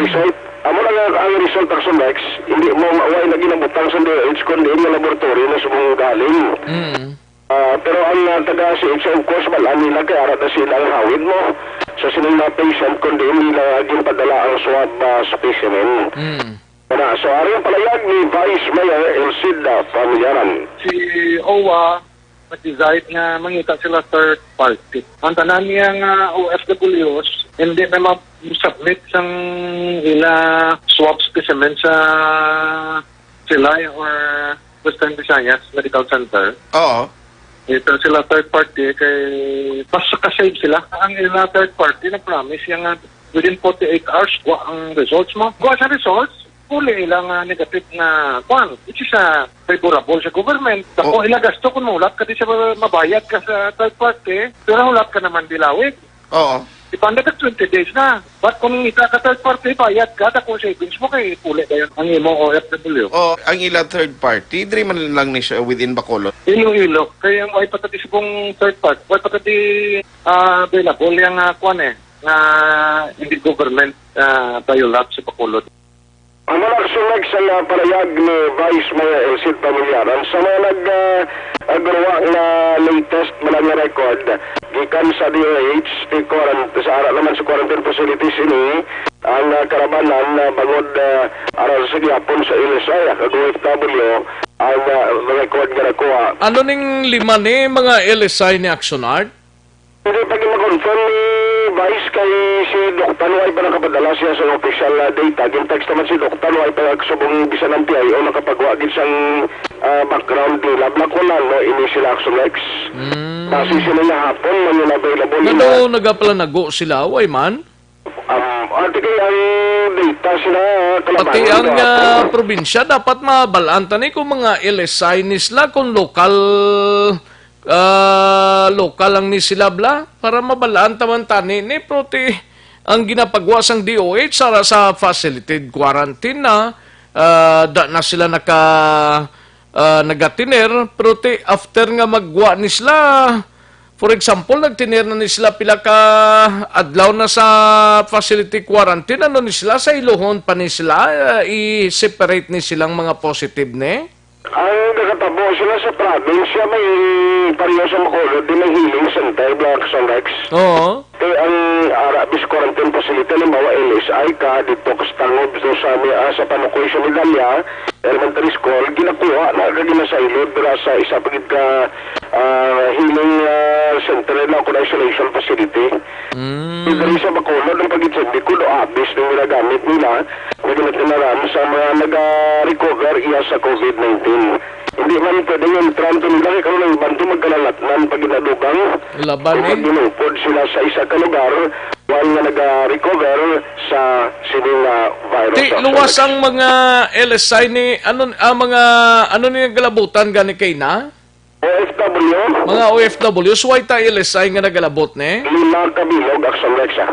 result. Amo lang ang result ng Lex, hindi mo maway lagi na butang sa DOH kundi yung laboratory na sumong galing. Pero ang taga-CH, of course, malaan nila kaya arata silang hawid mo sa sining na patient kundi hindi na ginpadala ang swab specimen. So, ari ang palayag ni Vice Mayor Elcida Pamilyaran. Si OWA nag-decide nga mangita sila third party. Ang tanan niyang OFWs, hindi na ma-submit sang ila swab specimen sa Silay or Western Visayas Medical Center. Oo. Ito sila third party kay mas kasave sila. Ang ila third party na-promise yung within 48 hours kuha ang results mo. Kuha sa results, huli ilang negative na kwan. It is favorable sa government. Dako ilang gasto kung mulat ka di sa mabayad ka sa third party, pero hulat ka naman dilawig. Oo. Ipanda ka 20 days na. But kung ita ka third party, bayad ka, dako savings mo kay huli dayon ang imong OFW. Ang ila third party, diri man lang ni siya within Bacolod. Iloilo. Kaya ay patati sa kong third party. Ay patati available yung kwan na hindi government biolab sa Bacolod. Ang malaksunag sa palayag ni Vice Mayor Elcid Pamilyaran sa mga nag-agawa na latest mga record gikan sa DOH sa ara naman sa quarantine facilities ini ang karabanan na bangod aral sa gihapon sa LSI kag OFW ang record nga nakuha. Ano ning lima ni mga LSI ni Action Art? Hindi pa ma-confirm ni Vice kay si Dr. Noy pa nakapadala siya sa official data. Gintext naman si Dr. Noy pa nagsubong bisa ng PIO nakapagwagin siyang background nila. Black ko lang, no? Ini sila Action Lex. Kasi sila na hapon, man yung available nila. Ano nagapalanago sila? Way man? Article ang data sila. Pati ang probinsya dapat mabalanta ni kung mga LSI ni sila kung lokal lang ni sila bla para mabalaan taman tani ni proti ang ginapagawa sang DOH sa facilitated quarantine na na sila nagatiner proti after nga magwa ni sila for example nagtiner na ni sila pila ka adlaw na sa facility quarantine ano ni sila sa ilohon pa ni sila i-separate ni silang mga positive ni. Ang nakatabo sila sa probinsya may pariyo sa Bacolod din may healing center, Black Sunrex. Oo. Ang Arabis Quarantine Facility, limbawa LSI ka, dito kastangob dito sa panukoy sa Medalya, elementary school, ginakuha na kagina sa ilod, pero sa isa pagid ka healing center na kung isolation facility. Dari sa Bacolod, ang pag-itsindi ko, Abis na ginagamit nila, na ginatinaran sa mga nag-recover iya sa COVID-19. Hindi man pwede yung tranto nila kaya kung banto magkalalatnan pag ginadubang laban pag ginupod sila sa isa ka lugar while na nag-recover sa sining virus. Luwas ang mga LSI ni ano ni nagalabutan gani kay na? OFW? Mga OFW, so why ta LSI nga nagalabot ni? 5 kabilog Action Lexa.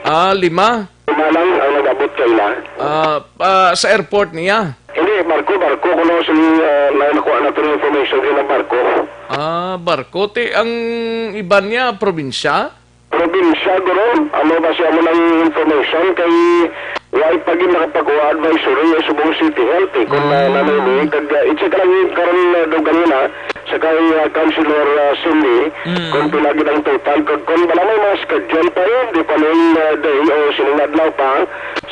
5? 5 lang ang nagabot kay na. Sa airport niya? Hindi, barko. Kung sila nakuha na ito information din ng barko. Barko. Ang iba niya, probinsya? Probinsya, guro. Ano ba siya mo ng information kay why pag nakapagawa advisory sa Subong City Health kung nanay i-check lang yung karon daw ganina sa kay Councilor Cindy kung pilagi ng total kung bala may mga schedule pa yun di pa yung day o sinungadlaw pa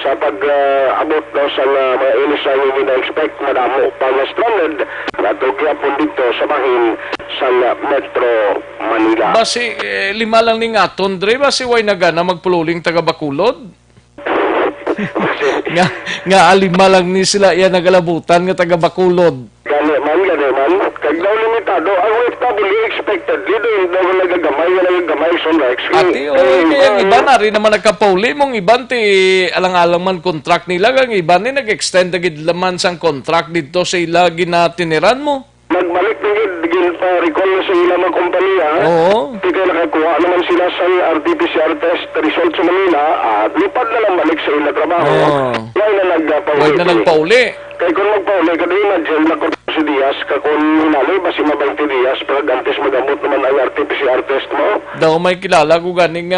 sa pag-abot daw sa mga ilis na yung na-expect madamo pa na stranded na tugyapon dito sa bahin sa Metro Manila. Basi, 5 lang ni aton, Dre, basi way na gana magpululing taga Bacolod? nga 5 lang ni sila yan nagalabutan nga taga Bacolod. Gani man. Kag daw limitado, ang OFW expectedly doon daw nagagamay Sonrex. Ati, kaya ang iba na rin naman nagkapauli mong iban ti alang-alang man contract nila, ang iba ni nag-extend agad laman sang contract dito sa ila ginatiniran mo. Nagbalik gin pa recall na sa ilang mga kompanya. Oo. Kaya nakakuha naman sila sa RT-PCR test result sa Manila at lupad na lang balik sa ilang trabaho. Why na nagpauli? Kaya kung magpauli, kada yung na-jail na si Diaz, kung hinali ba si Mabanti Diaz, pero gantis magamot naman ang RT-PCR test mo. Daw may kilala ko ganing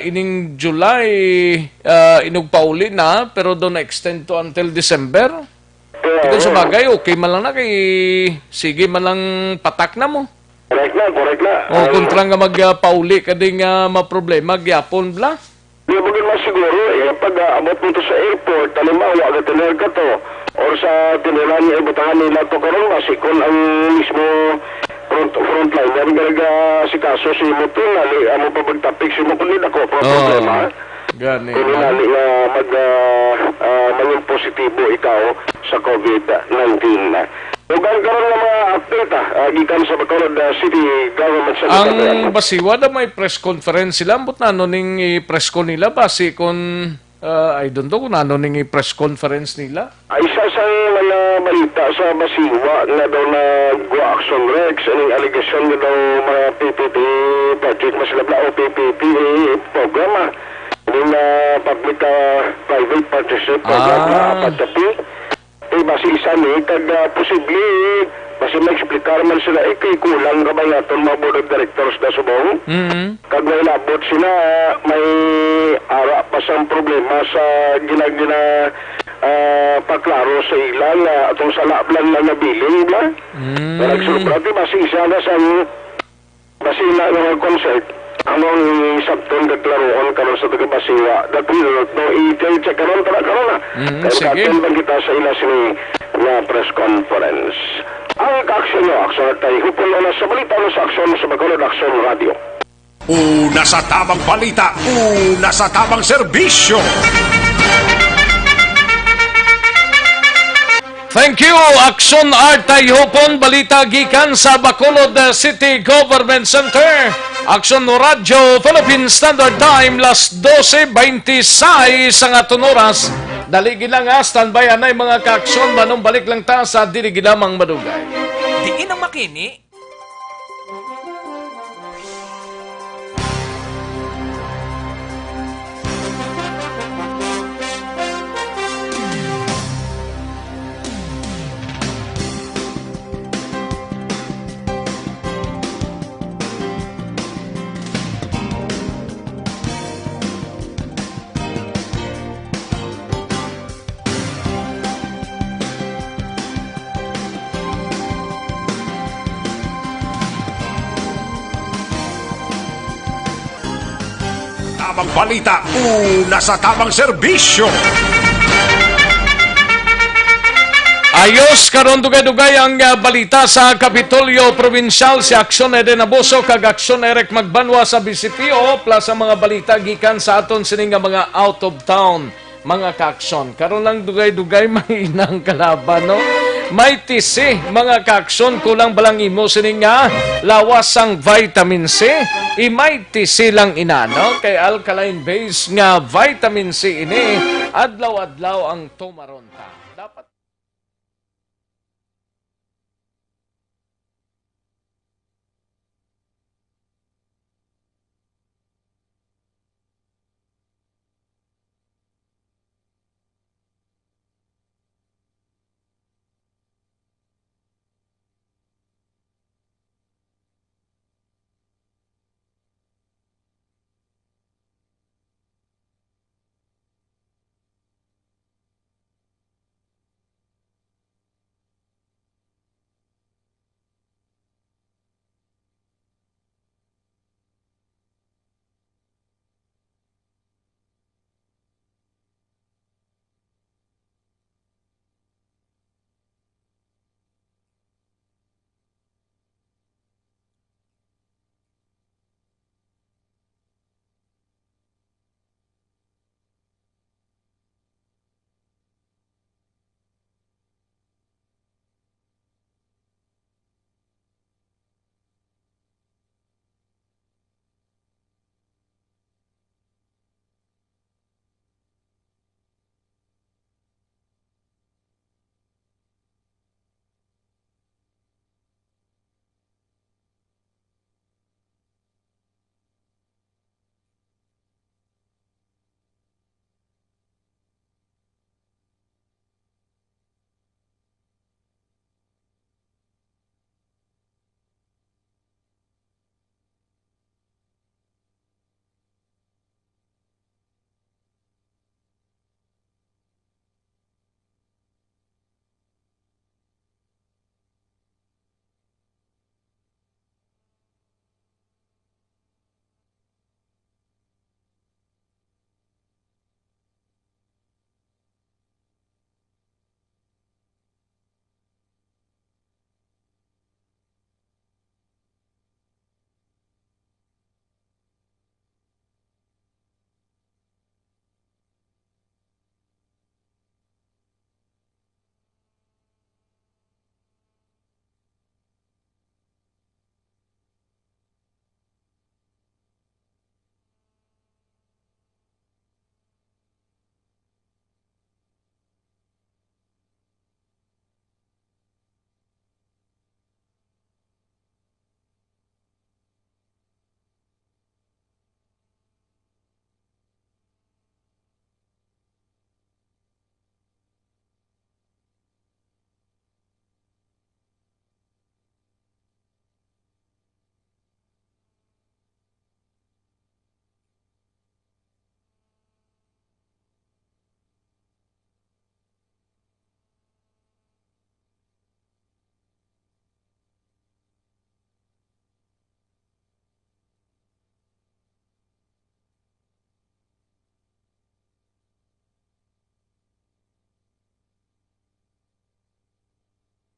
ining July, inugpauli na, pero doon na-extend to until December. Ito sa bagay, okay man lang na kay sige man lang patak na mo. Correct na. O kontra nga magpauli kading maproblema, gyapon bla. Di mo mas siguro, pag abot mo to sa airport, halimbawa, agad ka to, or sa tiniran niya, ibutangan nila to karon masikon ang mismo frontliner, garaga si kaso si Mutin, amo pa magtapik si Mutin ako, problema. Gani. Kung nali na maging positibo ikaw sa COVID-19. Ugan karon nga mga update gikan sa Bacolod City Government Secretary. Ang basiwa na may press conference sila, but na ning i-press ko nila basi kung I don't know kung ano ning i-press conference nila. Isa sa mga balita sa basiwa na daw na action Rex ang allegation na daw mga PPP project masilabla o PPP program yung public-private partnership program na patapi. Basi isa ni kag posible basi ma-explicar man sila kay kulang ka ba yaton mga board of directors na Subong. Kag may labot sila may ara pa sang problema sa ginagina paklaro sa ilang atong salablan na nabiling ba. Nagsulprati basi isa na sa basi na ng concert among sabton kaklaroon karon sa taga-Basiwa that we don't know i-check karon para karon na kaya katon kita sa ila sini na press conference ang aksyon nyo aksyon tayo hupon na sa balita no sa aksyon sa Bacolod Action Radio. Una sa tamang balita, una sa tamang serbisyo. Thank you, Action Artay Hopon, balita gikan sa Bacolod City Government Center. Action Radio, Philippine Standard Time, las 12:26 ang aton oras. Daligin lang standby anay mga ka-aksyon, manong balik lang ta sa dirigilamang madugay. Diin ang makini. Tamang balita, una sa tamang serbisyo. Ayos karon dugay-dugay ang balita sa Kapitolyo Provincial si Aksyon Eden Abuso kag Aksyon Eric Magbanwa sa BCPO plus ang mga balita gikan sa aton sining mga out of town mga ka-aksyon. Karon lang dugay-dugay may inang kalaban no. May tisi mga ka-aksyon kulang balang imo sining nga lawas ang vitamin C. May tisi lang inano kay alkaline base nga vitamin C ini adlaw-adlaw ang tumaronta. Dapat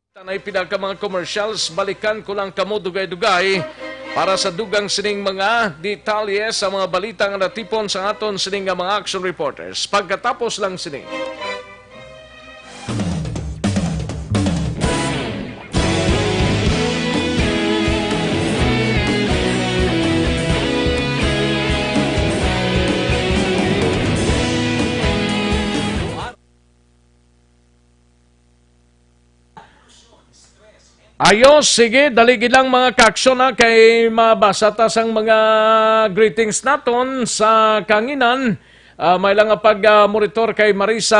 Tanay pinaka mga commercials, balikan ko lang kamo dugay-dugay para sa dugang sining mga detalye sa mga balitang natipon sa aton sining mga action reporters. Pagkatapos lang sining. Ayos, sige, daligid lang mga kaaksyon na kay mabasa tas ang mga greetings naton sa kanginan. May lang pag-monitor kay Marisa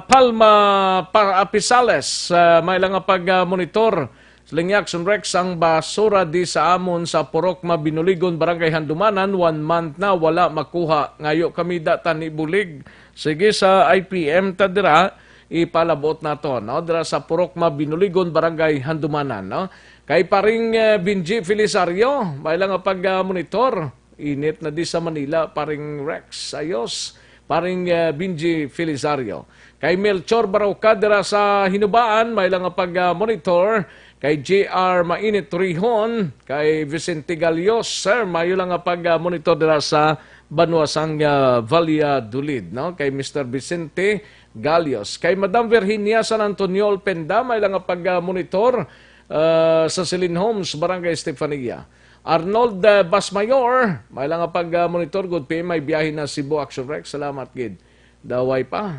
Palma Apisales. May lang pag-monitor Sling Action Rex ang basura di sa amon sa Purok Mabinuligon, Barangay Handumanan. 1 month na wala makuha. Ngayo kami datan ibulig. Sige sa IPM tadira. Ipalabot na to, no? Dira sa Purok Mabinuligon, Barangay Handumanan, no? Kay paring Binji Felisario, may lang pag-monitor. Init na di sa Manila, paring Rex. Ayos, paring Binji Felisario. Kay Melchor Barauca, dira sa Hinubaan, may lang pag-monitor. Kay JR Mainit Rihon, kay Vicente Galios, sir, may lang pag-monitor dira sa Banuasang Valladolid, no? Kay Mr. Vicente Galios. Kay Madam Virginia San Antonio Alpenda, may lang pag-monitor sa Celine Homes, Barangay Estefania. Arnold Basmayor, may lang pag-monitor. Good PM, may biyahe na Cebu Action Rex. Salamat, Gid. Daway pa,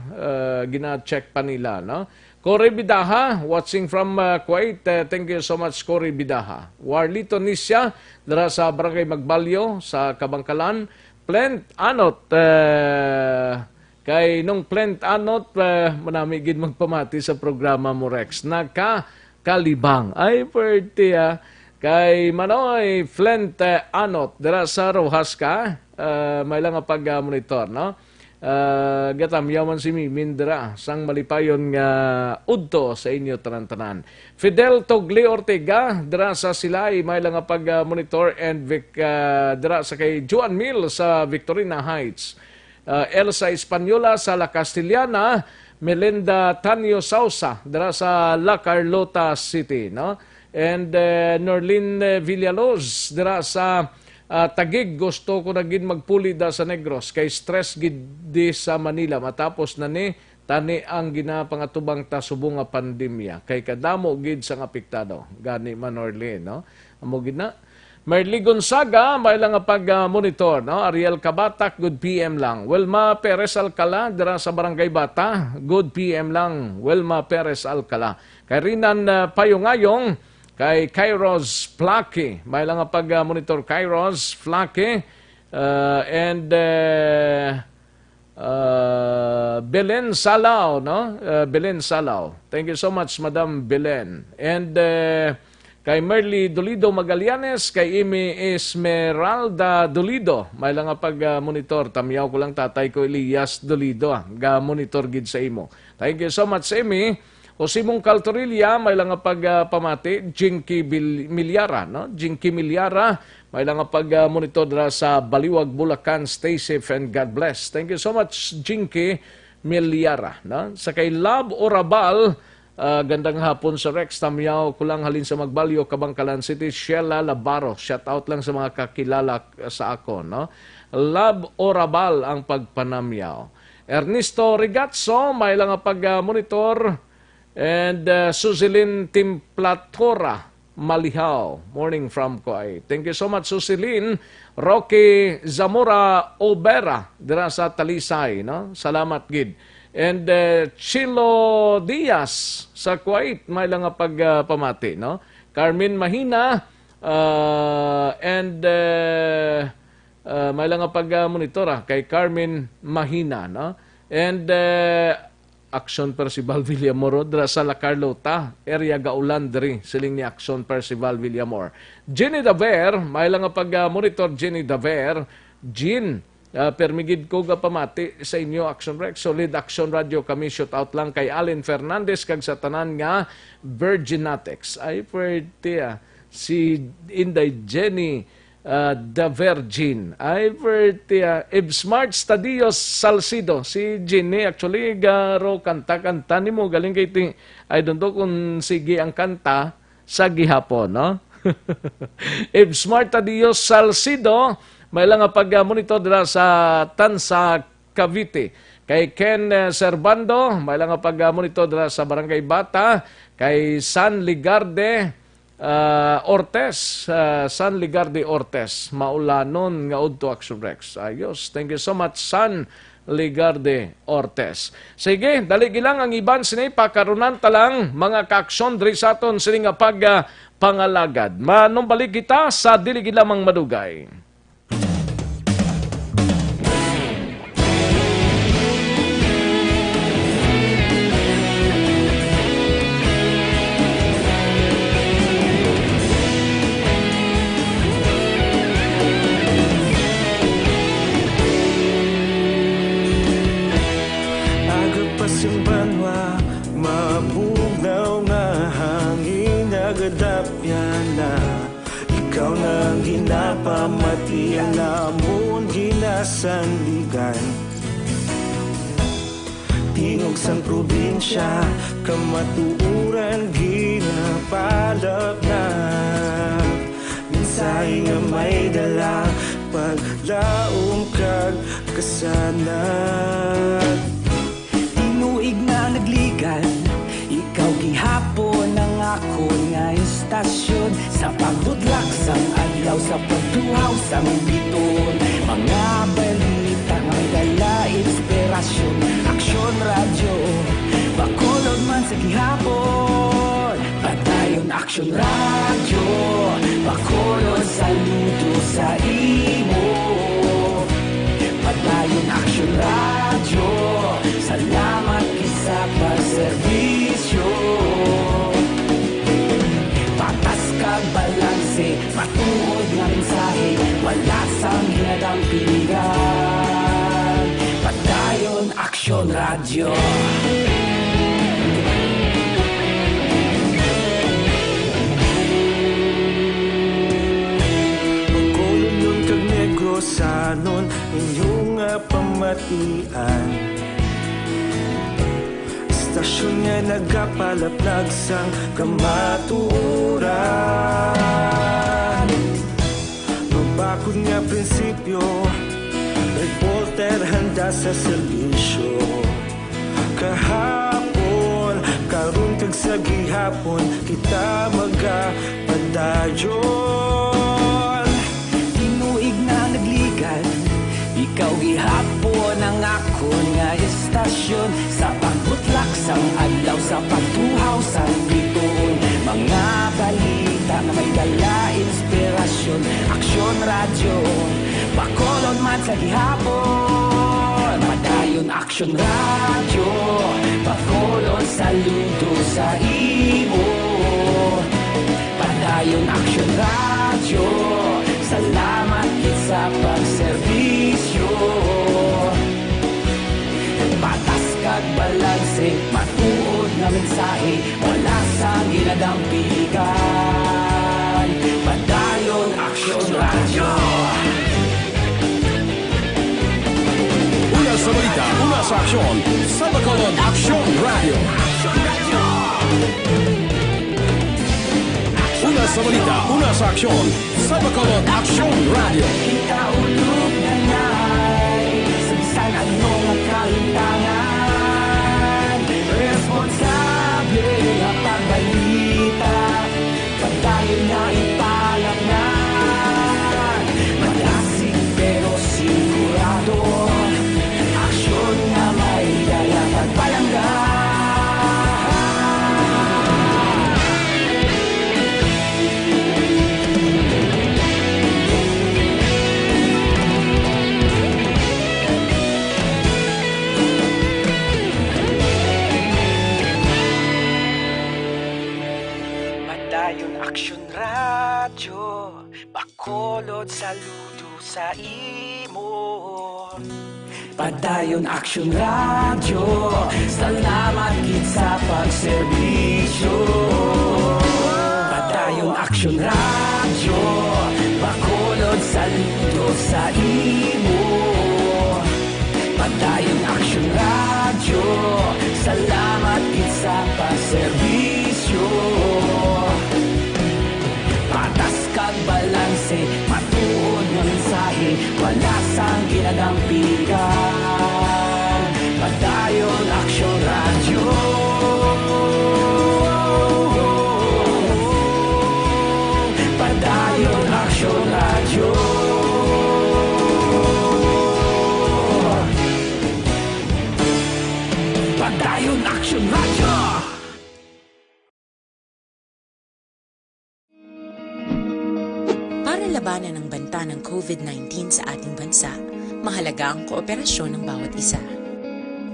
gina-check pa nila, no? Cory Bidaha, watching from Kuwait. Thank you so much, Cory Bidaha. Warlito Nisya, dara sa Barangay Magbalyo, sa Kabangkalan. Plant Anot, kay nung Plant Anot, manami gid magpamati sa programa mo, Rex. Nakakalibang. Ay, pwerte Kay Manoy Plant Anot, dira sa Rojas ka, may lang pag-monitor, no? Gatam yaman si Mimin dira sang malipayon nga udto sa inyo tanan-tanan. Fidel Togli Ortega dira sa Silay, may lang pag-monitor. And dira sa kay Juan Mil sa Victorina Heights. Elsa Espanyola sa La Castellana. Melinda Tanyo Sausa dira sa La Carlota City, no? And Norlin Villalobos dira sa Tagig. Gusto ko na gid magpuli da sa Negros kay stress gid di sa Manila matapos na ni tani ang ginapangatubang ta subong nga pandemya kay kadamo gid sang apektado gani Manorlin, no? Amo gid na. Merly Gonzaga, may lang pag-monitor, no? Ariel Kabatak, good PM lang. Wilma Perez Alcala, dira sa Barangay Bata, good PM lang. Wilma Perez Alcala. Kay Rinan Payungayong, kay Kairos Flake, may lang pag-monitor. Kairos Flake, and Belen Salao, no? Belen Salao. Thank you so much, Madam Belen. And kay Merly Dolido Magallanes, kay Amy Esmeralda Dolido, may lang pag-monitor. Tamiyaw ko lang tatay ko Elias Dolido, ga-monitor gid sa imo. Thank you so much, Amy. Josimong Caltorilla, may lang pamati. Jinky Milyara, no? Jinky Milyara, may lang pag-monitor dira sa Baliwag, Bulacan. Stay safe and God bless. Thank you so much, Jinky Milyara, no? Sa kay Love Orabal, gandang hapon sa Rex. Tamiyaw ko lang halin sa Magbalyo, Kabangkalan City. Sheila Labaro, shout out lang sa mga kakilala sa ako, no? Love Orabal ang pagpanamyaw. Ernesto Rigazzo, may lang pag-monitor. And Susilin Timplatora Malihaw, morning from Kuwait. Thank you so much, Susilin. Rocky Zamora Obera, dira sa Talisay, no? Salamat gid. And Chilo Diaz sa Kuwait, may lang pagpamati, no? Carmen Mahina, and may lang pag-monitor kay Carmen Mahina, no? And Action Percival Villamor dra sa La Carlota, area Gaulandri, siling ni Action Percival Villamor. Jenny Daver, may lang pag-monitor. Jenny Daver, Jean, permigid ko pamati sa inyo Action Rex. Solid Action Radio kami, shout out lang kay Allen Fernandez kag sa tanan nga Virginatics. Ay pwerte si Inday Jenny The Virgin. Smart Stadios Salcido. Si Ginny, actually, garo kanta-kanta ni mo. Galing kay ti, I don't know kung sige ang kanta sa gihapon, no? Smart Stadios Salcido, may lang pag-monitor dira sa Tansa, Cavite. Kay Ken Servando, may lang pag-monitor dira sa Barangay Bata. Kay San Ligarde, San Ligarde Ortes, maulanon nga udto Action Rex. Ayos. Thank you so much, San Ligarde Ortes. Sige, dali gilang ang iban sinay pakarunan talang mga kaaksyon diri sa aton sini nga pangalagad. Manong balik kita sa dili gilamang madugay. Yung banwa, mabugnaw na hangin nagadapya na. Ikaw nang ginapamati, alamon ginasanligan. Tingog sang probinsya, kamatuuran ginapalap na. Minsay nga may dala, paglaong kag kasanat. Tinuig na nagligan, ikaw gihapon ang ako nga istasyon. Sa pagdudlak sang adlaw, sa pagtuhaw sang biton. Mga balita nga dala inspirasyon. Aksyon radyo, bakolod man sa gihapon. Padayon Aksyon radyo, bakolod saludo sa imo. Padayon Aksyon radyo, salamat kisa pagserbisyo. Patas kag balanse, matuod nga mensahe, wala sang hinadang pilihan. Padayon Aksyon radyo. Pagkulong yung kag Negrosanon, inyong pamatian. Istasyon nga nagapalaplag sang kamaturan. Mabakod nga prinsipyo, reporter handa sa serbisyo. Kahapon, karon kag sa gihapon, kita magapadayon. Tinuig na nagligan, ikaw gihapon ang ako nga istasyon. Sa pagbutlak sang adlaw, sa pagtuhaw sang biton. Mga balita na may dala inspirasyon. Aksyon radyo, bakolod man sa gihapon. Padayon Aksyon radyo, bakolod saludo sa imo. Padayon Aksyon radyo, salamat sa pagserbisyo. Patas kag balanse, matuod na mensahe, wala sang ginadang piligan. Padayon Aksyon radyo. Una sa balita, una sa aksyon, sa Bacolod Aksyon Radio. Una sa balita, una sa aksyon, sa Bacolod Aksyon Radio. Kita ulog na na'y sabisan anong ang kahintangan. Responsable ang pagbalita, pagdayon na ipalaknan. Malasig pero sigurado, aksyon na may dala pagpalanggan. Padayon Aksyon radyo, bakolod saludo sa imo. Padayon Aksyon radyo, salamat gid sa pagserbisyo. Padayon Aksyon radyo, bakolod saludo sa imo. Padayon Action Radio, salamat gid sa paserbisyo. Patas kag balanse, matuod nga mensahe, wala sang ginagampikan. Padayon Action Radio. Padayon Action Radio. Padayon Action Radio. Para labanan ang banta ng COVID-19 sa ating bansa, mahalaga ang kooperasyon ng bawat isa.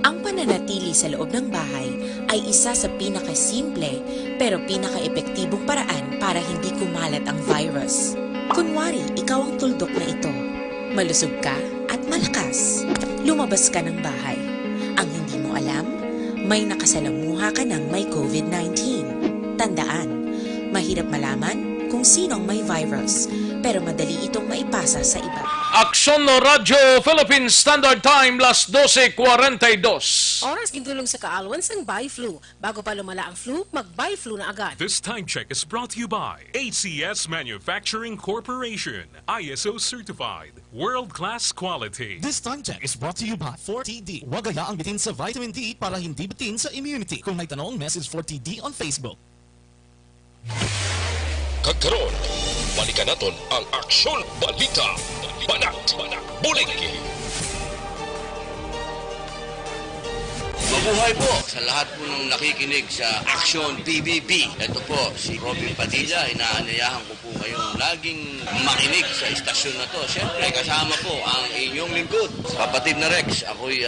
Ang pananatili sa loob ng bahay ay isa sa pinakasimple pero pinaka-epektibong paraan para hindi kumalat ang virus. Kunwari, ikaw ang tuldok na ito. Malusog ka at malakas. Lumabas ka ng bahay. Ang hindi mo alam, may nakasalamuha ka ng may COVID-19. Tandaan, mahirap malaman kung sino ang may virus, pero madali itong maipasa sa iba. Aksyon Radio Philippine Standard Time, las 12:42. Oras gintulong sa kaalwan sang Bi-Flu. Bago pa lumala ang flu, mag-Bi-Flu na agad. This time check is brought to you by ACS Manufacturing Corporation, ISO certified, world-class quality. This time check is brought to you by 4TD. Huwag hayaang bitin sa vitamin D para hindi bitin sa immunity. Kung may tanong, message 4TD on Facebook. Kagkaroon, balikan natin ang Aksyon Balita. Banat, bulig. Mabuhay po sa lahat po ng nakikinig sa Action PBB. Ito po si Robin Padilla. Inaanayahan ko po kayong laging makinig sa istasyon na to. Siyempre kasama po ang inyong lingkod. Kapatid na Rex, ako'y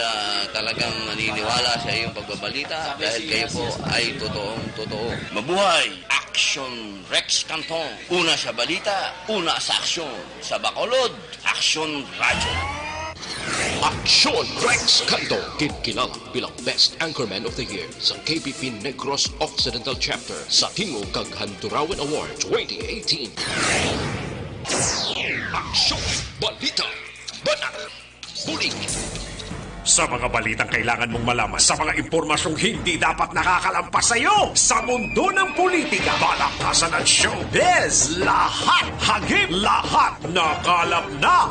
talagang naniniwala sa iyong pagbabalita dahil kayo po ay totoong-totoo. Mabuhay! Action Rex Canton. Una sa balita, una sa aksyon. Sa Bacolod, Action Radio. Aksyon Rex Canto, kilala bilang Best Anchorman of the Year sa KBP Negros Occidental Chapter sa Tingog kag Handurawan Award 2018. Aksyon Balita. Banat. Bulig. Sa mga balitang kailangan mong malaman, sa mga impormasyong hindi dapat nakakalampas sa iyo, sa mundo ng politika, balakasan at showbiz, lahat hagip, lahat nakalap na.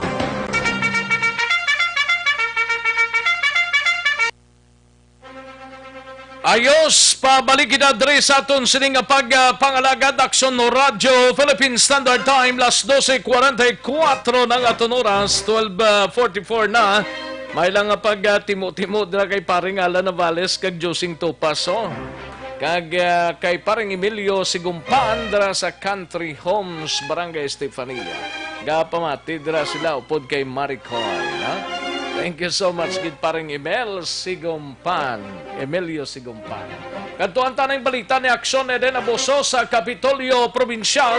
Ayos, pabalik adre sa aton sining pagpangalagad Aksyon Radio Philippine Standard Time, las 12:44 ng aton oras, 12:44 na. May lang pag-timo-timo dira kay paring Alan Navales kag Josing Topaso. Kag kay paring Emilio Sigumpaan dira sa Country Homes, Barangay Estefania. Gapamati dira sila upod kay Maricoy, ha? Thank you so much gid paring Emilio Sigumpaan. Kadtuan tanang balita ni Aksyon Eden Abuso sa Kapitolyo Provincial.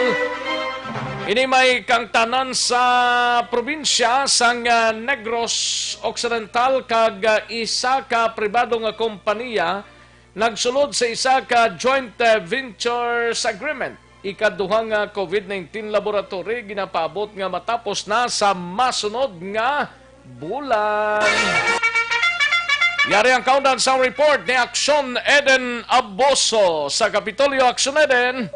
Ini may kang tanan sa probinsya sang Negros Occidental kag isa ka pribado nga kompanya nagsulod sa isa ka joint ventures agreement. Ikaduhang COVID-19 laboratory ginapaabot nga matapos na sa masunod nga bulan. Yari ang countdown sa report ni Aksyon Eden Abuso sa Kapitolyo. Aksyon Eden.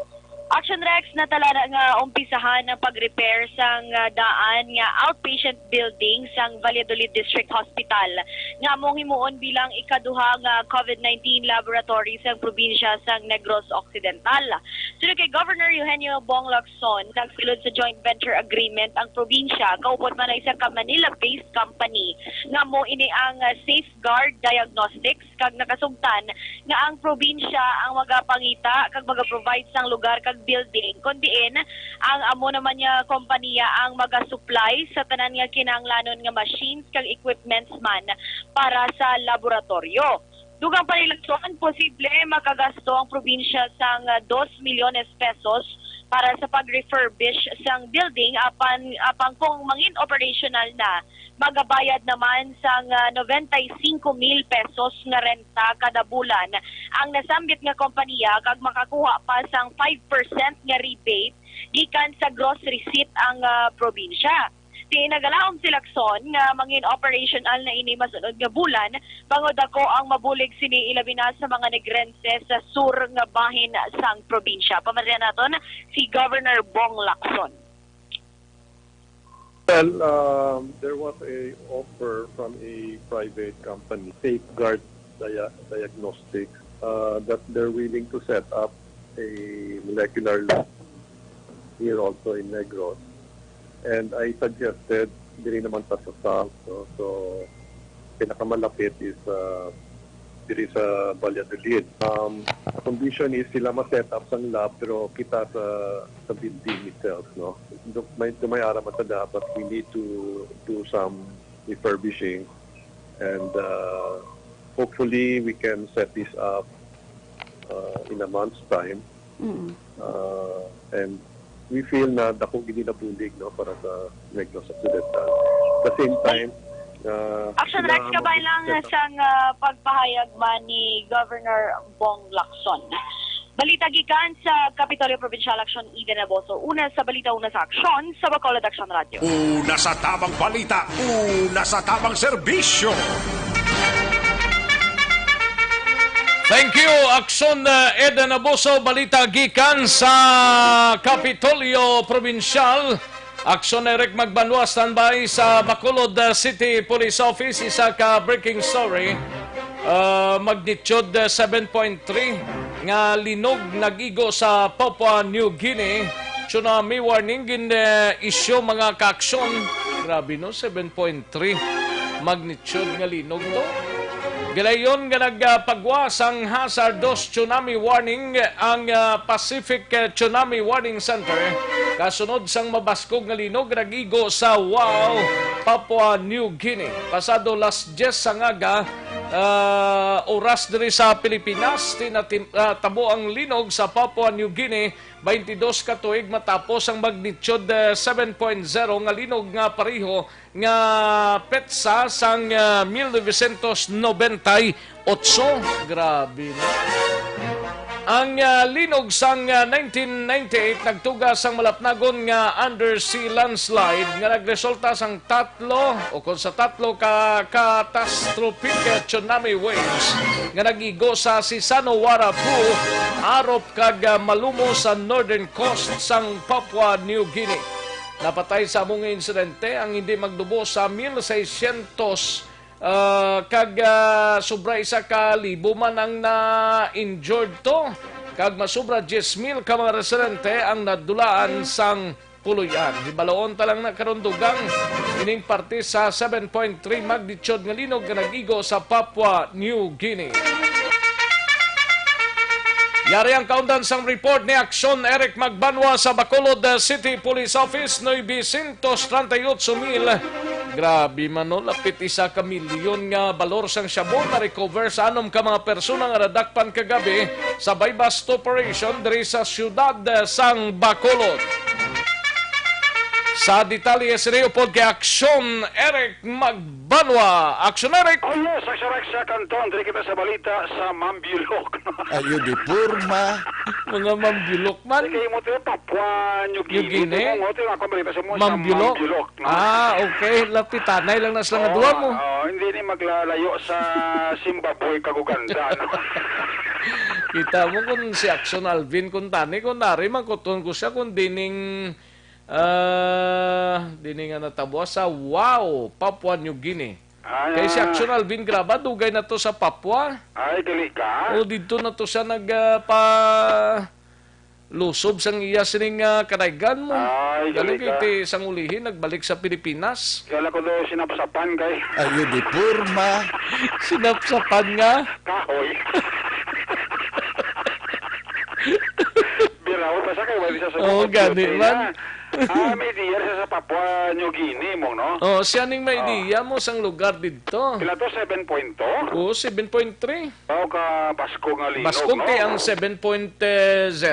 Action Rex, natala nga umpisahan ang pag-repair sang daan nga outpatient building sang Valladolid District Hospital nga mong himuon bilang ikaduha nga COVID-19 laboratory sang probinsya sang Negros Occidental. Sunod kay Governor Eugenio Bong Lacson, nagsilod sa joint venture agreement ang probinsya kaupod man isang Manila-based company nga mo ini ang Safeguard Diagnostics kag nakasugtan nga ang probinsya ang magapangita kag magaprovide sang lugar kag building kundiin ang amo naman niya kompanya ang maga-supply sa tanan nga kinahanglanon nga machines kag equipments man para sa laboratorio. Dugang panilagson, posible makagasto ang probinsya sang 2 milyones pesos para sa pag-refurbish sang building apan kung mangin operational na, magabayad naman sang 95,000 pesos nga renta kada bulan ang nasambit nga kompanya kag makakuha pa sang 5% nga rebate gikan sa gross receipt ang probinsya. Di nagalaom si Lacson nga mangin operational na ini masunod nga bulan bangod ako ang mabulig sini ilabi na sa mga negrense sa sur nga bahin sang probinsya. Pamadrian naton si Governor Bong Lacson. Well, there was a offer from a private company, Safeguard Diagnostics, that they're willing to set up a molecular lab here also in Negros. And I suggested, hindi naman ta sa south, so pinakamalapit is diri sa Valladolid. Condition is sila ma-set up sang lab pero kita sa building itself, no? May araman sa dapat we need to do some refurbishing and hopefully we can set this up in a month's time. And we feel na dako gini na bulig, no, para sa Negros Occidental. At the same time, Action Rex, kabay lang sang pagpahayag man ni Governor Bong Lacson. Balita gikan sa Kapitolyo Provincial Action Eden Aboso. Una sa balita, una sa aksyon sa Bacolod Action Radio. Una sa tamang balita, una sa tamang serbisyo. Thank you, Aksyon Eden Aboso. Balita gikan sa Kapitolyo Provincial. Aksyon Eric Magbanwa, standby sa Bacolod City Police Office. Isa ka breaking story. Magnitude 7.3 nga linog nagigo sa Papua New Guinea. Tsunami warning issue mga ka-aksyon. Grabe no, 7.3 magnitude nga linog to. Gilayon nga nagpagwas ang hazardous tsunami warning ang Pacific Tsunami Warning Center kasunod sang mabaskog nga linog nagigo sa Wau, Papua New Guinea. Pasado las 10 sa ngaga oras diri sa Pilipinas tabo ang linog sa Papua New Guinea 22 ka tuig matapos ang magnitude 7.0 nga linog nga pareho nga petsa sang 1998. Grabe na. Ang linog sang 1998 nagtuga sang malapnagon nga undersea landslide nga nagresulta sang tatlo ka catastrophic tsunami waves nga nagigo sa Sisano Warapu arop kag malumo sa northern coast sang Papua New Guinea. Napatay sa among insidente ang hindi magdubo sa 1,600 kag sobra isa ka libo man ang na-injured to. Kag masubra 10,000 ka mga residente ang nadulaan sang puluyan. Hibaloon talang na karundugang ining parte sa 7.3 magnitude nga linog nga nagigo sa Papua New Guinea. Yari ang kaundan sang report ni Aksyon Eric Magbanwa sa Bacolod City Police Office, 938,000. Grabe man no, lapit isa ka milyon nga balor sang syabon na recover sa anom ka mga persona nga nadakpan kagabi sa buy-bust operation diri sa siyudad sang Bacolod. Sa detalye si Leopold kay Aksyon Eric Magbanwa. Aksyon Eric! Oh yes, Aksyon Eric sa kanton. Diri kita sa balita sa Mambilok. Ayo di purma. Mga Mambilok man. Kaya mo ito, Papua New Guinea. Mambilok? Okay. Lapitanay lang nas lang duwa mo. Hindi ni maglalayo sa Zimbabwe kaguganda. Kita mo kung si Aksyon Alvin kung tani, kung nari magkuton ko siya kung dining nga natabwa sa Wau, Papua New Guinea. Kaya si Aksyon Alvin Graba, dugay na to sa Papua. Ay, dili ka? O dito na to siya lusob sang iya sining kadaygan mo. Ay, dili ka? Galing sang ulihin, nagbalik sa Pilipinas. Kala ko doon sinapsapan kay. Ayo di purma. Sinapsapan nga? Kahoy. Biraw pa sa kayo, wali sa Oo, gani man. May idea siya sa Papua New Guinea mo, no? Siya ning may idea mo sang lugar dito. Pila to, 7.2? Oo, 7.3. Ka Pasko nga linog, Pasko no? kay ang 7.0,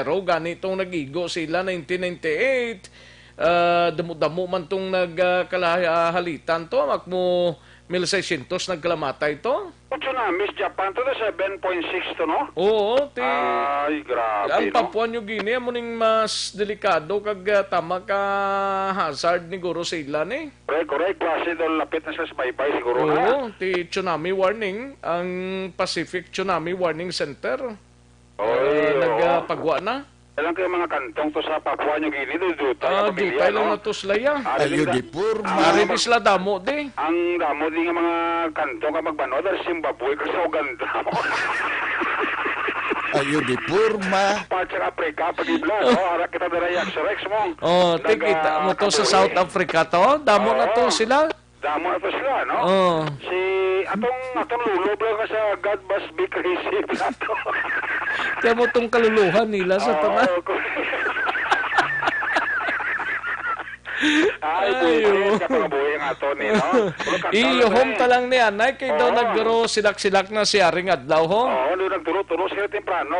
ganitong nagigo sila 1998. Damo-damo man tong nagkalahalitan to. Makmo 1,600 nagkalamatay to. 8 tsunamis Japan to 7.6 to, no? Oo, Ay, grabe, ang no? Papua New Guinea mo ning mas delikado kag tama ka hazard ni guro sa ilan eh. Correct. Klase doon lapit na sa baybay siguro na. Oo, ti tsunami warning, ang Pacific Tsunami Warning Center. Nagpagwa na. Alam kayo mga kantong to sa Papua New Guinea, dutay dutay lang na to sila ya. Ayo di purma. Ari di sila damo di. Ang damo di nga mga kantong ka magbanod sa Zimbabwe kasi o ganda mo. Ayo di purma. Patsang Afrika, pagibla, no? Harap kita na reaction mo. Tikita mo to sa South Africa to. Damo na to sila. Damo na to sila, no? Si atong lulo ka sa God must be crazy plato. Kaya mo tong kaluluhan nila sa tanan. Ayo. Kapangabuhi nga to ni, no? Iyohom talang ni anay kay daw naggaro silak-silak na si Aring Adlaw ho. Oo, nagturo-turo sila temprano.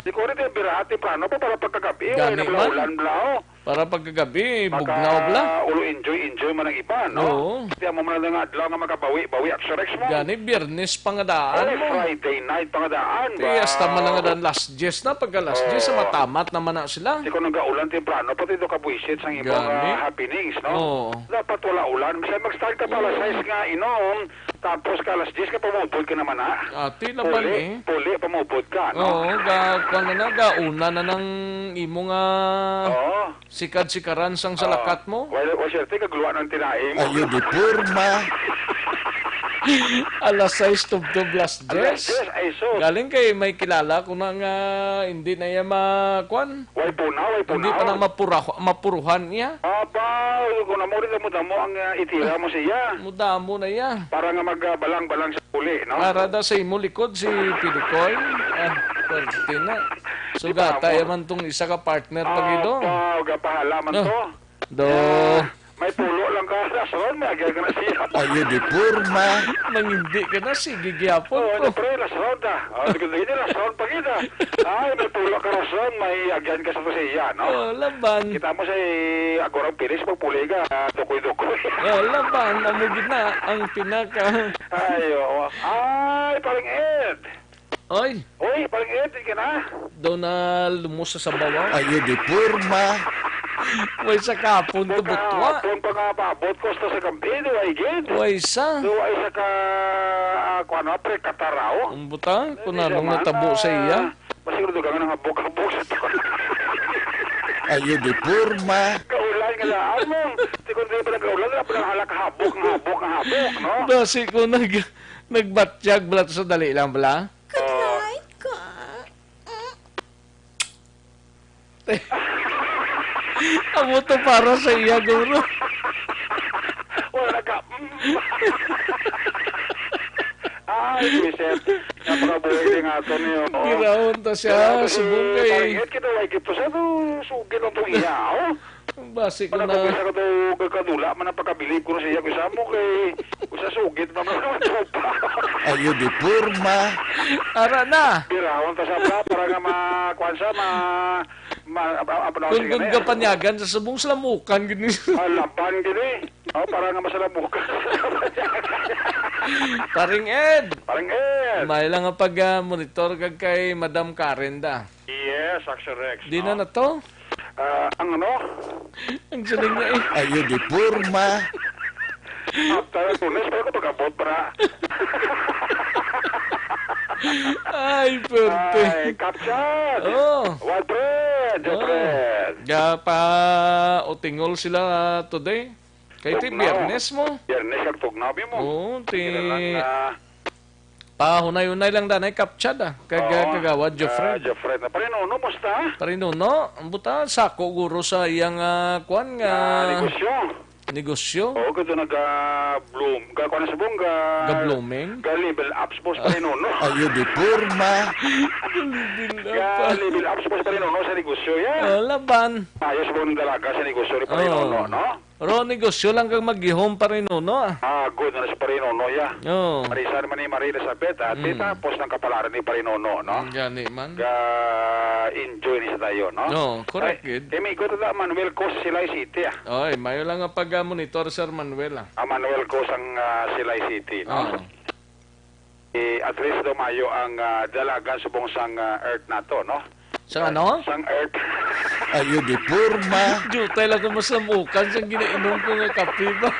Di ko rin birahat temprano pa para pagkagabi. Gani man. Ulan blao. Para pagkagabi, bugnaw bla. Ulo enjoy man ang iba, no? Oo. Kaya mo man nga adlaw nga makabawi at Rex mo. Gani, Biyernes pangadaan mo. Friday night pangadaan ba? Hasta man nga dan last Jess na. Pagka last Jess, matamat naman na sila. Di ko nagaulan temprano, pati do kabuisit sang ibang happenings, no? Oo. Dapat wala ulan. Kasi mag-start ka pala 6 nga inom, tapos ka alas 10 ka pumupod ka naman ha. Ati laban eh. Puli, pumupod ka, no? Oo, gauna na ng imo nga sikad-sikaran sang salakat mo. Wala syerte, kaguluan ng tinaing. Ayo di purma. Alas 6 tubtob last Jess. Galing kay may kilala ko na nga hindi na iya makwan. Way punaw. Hindi pa na mapuruhan niya. Aba, kung mo rin mo ang itira mo siya. Mudamo na iya. Para nga magbalang-balang sa puli, no? Para da sa imo likod si Pilikoy. Pwede na. So gata yaman tong isa ka partner pagido. Gapahala man to. May pulo lang ka sa ron, may agay ka na siya. Ayo di purma. Mangindi ka na, sige gyapon ko. Oo, pre, las ron ta. Sige, las ron pa kita. Ay, may pulo ka ron, may agyan ka sa to siya, no? Laban. Kita mo sa agorang pilis, magpuli ka, dukoy-dukoy. Laban, namugid na ang pinaka. Ay, paring Ed. Oy, paring Ed, ka na? Daw na lumusa sa bawaw. Ayo di purma. Way sa kapon to butwa. Kapon pa nga paabot ko sa kampi, di wa igid. Way sa. Di wa isa ka, pre, katarao. Ang butang, kung anong natabo sa iya. Masiguro ka nga nang habok-habok sa to. Ayo di purma. Kaulan nga laan mo. Siguro di pa nagkaulan, wala pa nang halak habok, no? Basi ko nagbatsyag bala sa dali lang bala. Good-night ka. Amo to para sa iya, guro. Wala ka. Ay, Vicent. Napakabuhay nga ito niyo. Giraon to siya, subong kay. Paringit kita, like ito siya, sugin ang itong iyaw. Basi ko na. Pagkabisa ka ito, kakadula, manapakabilib ko na siya. Kisa mo kay, kisa sugit naman naman tropa. Ayo di purma. Ara na. Biraon ta sa para nga makuhan siya, Kung kapanyagan sa subong salamukan, gini. Laban, gini. Para nga masalamukan. Paring Ed. May lang nga pag-monitor kag kay Madam Karen da. Yes, Action Rex. Di na to? Ang ano? Ang galing na eh. Ayo di purma. Tayo tulis, pero ko pag-abot para. Ay, pwerte. Ay, kapsyan. Wild bread. Pa utingol sila today. Kay ti Biyernes mo. Biyernes ang tugnabi mo. Oo, Hunay-hunay lang danay kaptsad kagawad Jeffrey. Jeffrey na Parinuno, musta? Parinuno, ang buta sako guro sa iyang kuan nga negosyo. Oo, kito nag-bloom. Kuan sa bong ga-blooming. Ga-level ups boss Parinuno. Ayo di purma. Ga-level ups boss Parinuno sa negosyo yan. Laban. Ayos bong dalaga sa negosyo ni Parinuno, no? Pero negosyo lang kang mag-ihom Parinuno good na sa Parinuno ya. Marisan man ni Marie Elizabeth at tapos ng kapalaran ni Parinuno, no? Gani man. Enjoy ni sa tayo, no? Correct kid. May ikaw na Manuel Cos Silay City, Oy, mayo lang nga pag-monitor Sir Manuel, Manuel Cos ang Silay City, no? At least daw mayo ang dalaga subong sang earth nato, no? Sang ano? Sang earth. Ayo di purma. Jutay lang ko masamukan sang ginainom ko nga kape ba?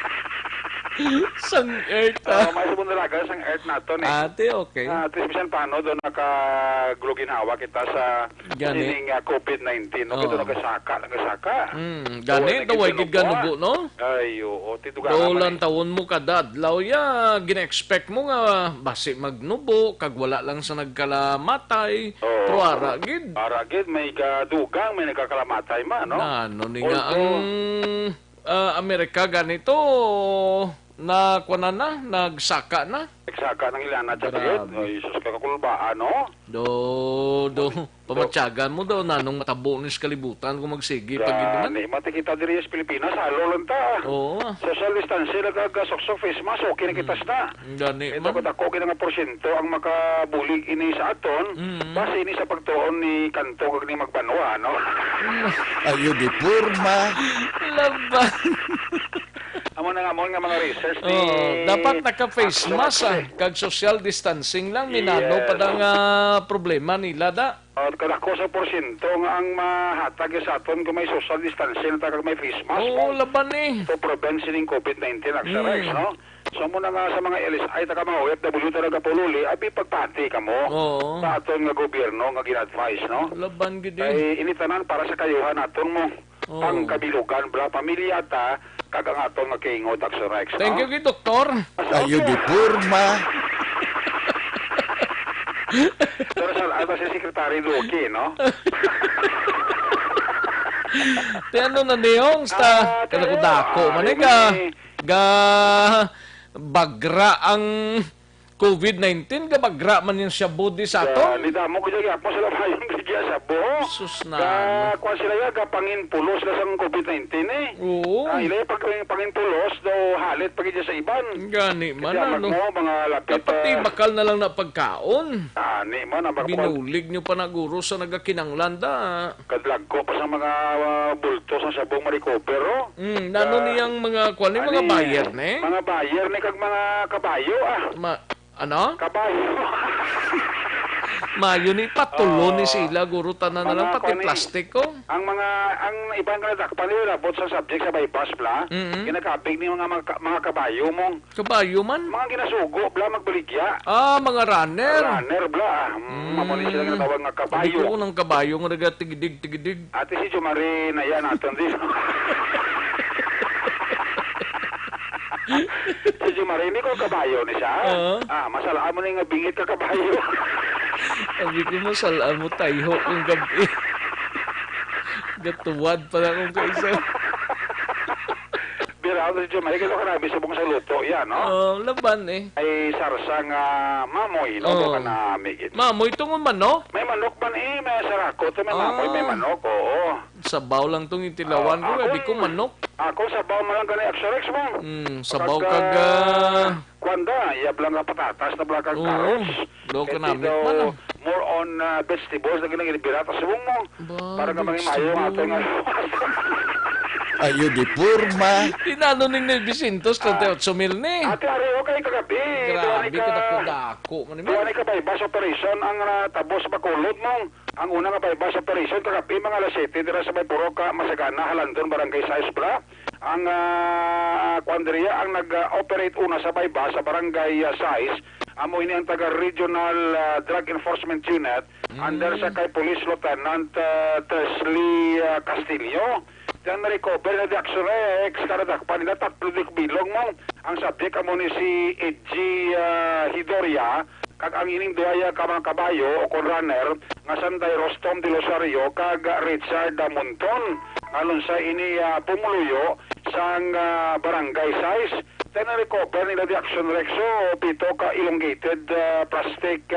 Sang earth. May subong dalaga sang earth nato ni. Ate, okay. At least bisan paano doon nakagluginawa kita sa Gani. sining COVID-19. No? Kito nagasaka. Gani, daway gid ganugo, no? Ay, oo. Tituga Dolan taon mo kada adlaw ya, gina-expect mo nga basi magnubo, kag wala lang sa nagkalamatay. Pero ara gid. Ara gid, may kadugang, may nagkakalamatay man, no? Ano ni nga ang Amerika ganito na kuana na, nagsaka na. Nagsaka ng ilan na dyan. Ay, sus kakakulbaan, no? Pamatyagan mo daw na nung matabo nis kalibutan kung magsigi pag hindi man. Matikita diri sa Pilipinas, halo lang ta. Oo. Social distancing, nagkagasoksok face mask, okay na kitas na. Gani ito ko na nga porsyento ang makabulig ini sa aton, base ini sa pagtuon ni Kanto kag ni Magbanwa, no? Ayo di purma. Laban. Amo na nga mga research ni... dapat naka-face mask kag social distancing lang, minano pa nga problema nila da. Kada ko sa porsyento nga ang mahatag sa aton kung may social distancing at may face mask. Laban eh. To prevent sining COVID-19 Rex, no? So muna nga sa mga LSI, taka mga OFW talaga pululi, abi pagpati ka mo sa aton nga gobyerno nga gin-advise, no? Laban gid ay initanan para sa kayuhan aton mo. Ang kabilugan, bla, pamilya ta, kagang aton nga kaingot Rex, no? Thank you, Doktor. Ayo di purma. Pero sa si Secretary Lucky, no? Ano na niyong sta kada ko dako maniga ga bagra ang COVID-19 ga bagra man yung shabu di sa ato. Lida mo ko jaya po sila hayong bigya sa buho. Sus na. Kuha sila ya ga pangin pulos na sang COVID-19 eh. Oo. Ilay pangin pulos do halit pag sa iban. Gani man ano. Mga lapit. Kapati bakal na lang na pagkaon. Ani man binulig nyo pa na guro sa nagakinanglan da. Kadlag ko pa sa mga bulto sa sabong ma-recover. Nano niyang mga kuan ni mga buyer ne? Mga buyer ni kag mga kabayo Ano? Kabayo. Mayo ni patulo ni sila guro tanan na lang pati plastiko. Ang ibang kadakpan nila bot sa subject sa bypass bla. Ginakabig ni mga kabayo mo. Kabayo man? Mga ginasugo bla magbaligya. Mga runner. Runner bla. Mamuni sila ginatawag nga kabayo. Hindi ko ng kabayo nga nagatigidig-tigidig. Ate si Jumari na yan aton din. Si Jumari ni ko kabayo ni siya. Masalaan mo na nga bingit ka kabayo. Sabi ko masalaan mo tayo kung gabi. Gatuwad pala kung kaisa. Bira, si Jumari kasi karami subong sa luto yan, no? Laban eh. Ay sarsang mamoy, no? Mamoy tungon manok? May manok man eh, may sarakot, may mamoy, may manok, oo. Sabaw lang tong itilawan ko, di ko manok. Ako sabaw mo lang ganay Rex mo. Sabaw kag kwanda, iyab lang nga patatas na blakang carrots. Do ka namin man. More on vegetables na ginagilibira sa subong mo. Para ka maging mayo nga ito nga. Ayo di purma. Tinano ning Nelvicintos, 38,000 ni. Ate, ariyo kay kagabi. Grabe ka dako. Doon ay kabaybas operation ang tabos bakulod mo. Ang unang kabaybas operation kagabi mga alas 7 dira sa may Poroka, Masagana, Halandon, Barangay Sais Bra. Ang kwandriya ang nag-operate una sa baybas sa Barangay Sais. Amo ini ang taga-regional drug enforcement unit under sa kay Police Lieutenant Tesley Castillo. Diyan na-recover na Jackson Rex, karadakpan nila 3 bilog mo. Ang subject amo ni si Edgy Hidoria, kag ang ining duaya ka mga kabayo o runner, nga Sanday Rostom de Losario, kag Richard Monton. Alon sa ini pumuluyo sang Barangay Sais. Diyan na-recover nila Jackson Rex o 7 ka elongated plastic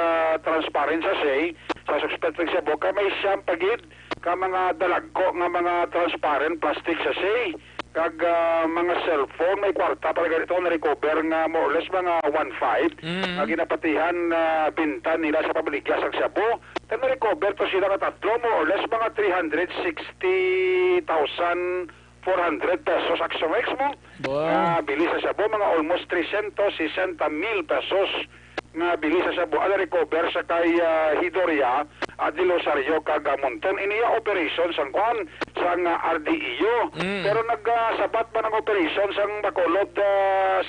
transparent sachet sa suspected siya boka. May siyang pagid ka mga dalagko nga mga transparent plastic sachet kag mga cellphone may kwarta para ganito na-recover nga more or less mga 1.5 nga ginapatihan binta nila sa pabaligya sa Xiabu. Then na-recover to sila katatlo more or less mga 360,400 pesos Action Rex mo. Bili sa Xiabu mga almost 360,000 pesos nga bili sa Cebu ala recover sa kay Hidoria at di Rosario kag Monton iniya operation sang kwan sang RDEO pero nagsabat man ang operation sang Bacolod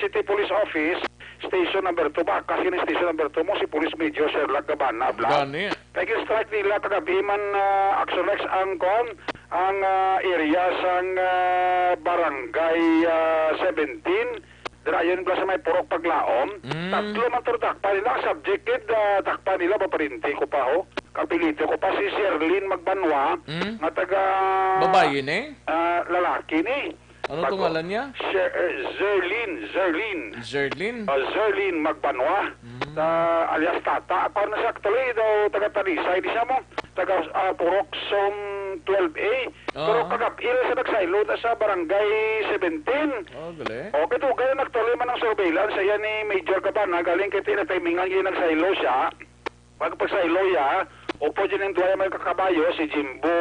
City Police Office Station number 2 ba kasi ni Station number 2 mo si Police Major Sherlock Gabana bla kaya strike nila kagabi man Action Rex ang kwan ang area sang barangay 17 Dirayon bla sa may purok paglaom. Tatlo man to takpa nila. Subjected takpa nila. Paparinti ko pa ho. Kapilito ko pa si Sherlyn Magbanwa. Nga taga... Babae ni? Lalaki ni. Ano itong ngalan niya? Zerlyn Magbanwa. Alias Tata. Paano siya actually daw taga Talisay. Di siya mo. Taga Purok Som 12A. Pero kagapil sa nagsaylo na sa barangay 17. Okay to, kaya nagtuloy man ang surveillance. Ayan ni Major Cabana, galing kay tinatimingan yung nagsaylo siya. Pagpagsaylo ya, upo dyan yung duwaya may kakabayo, si Jimbo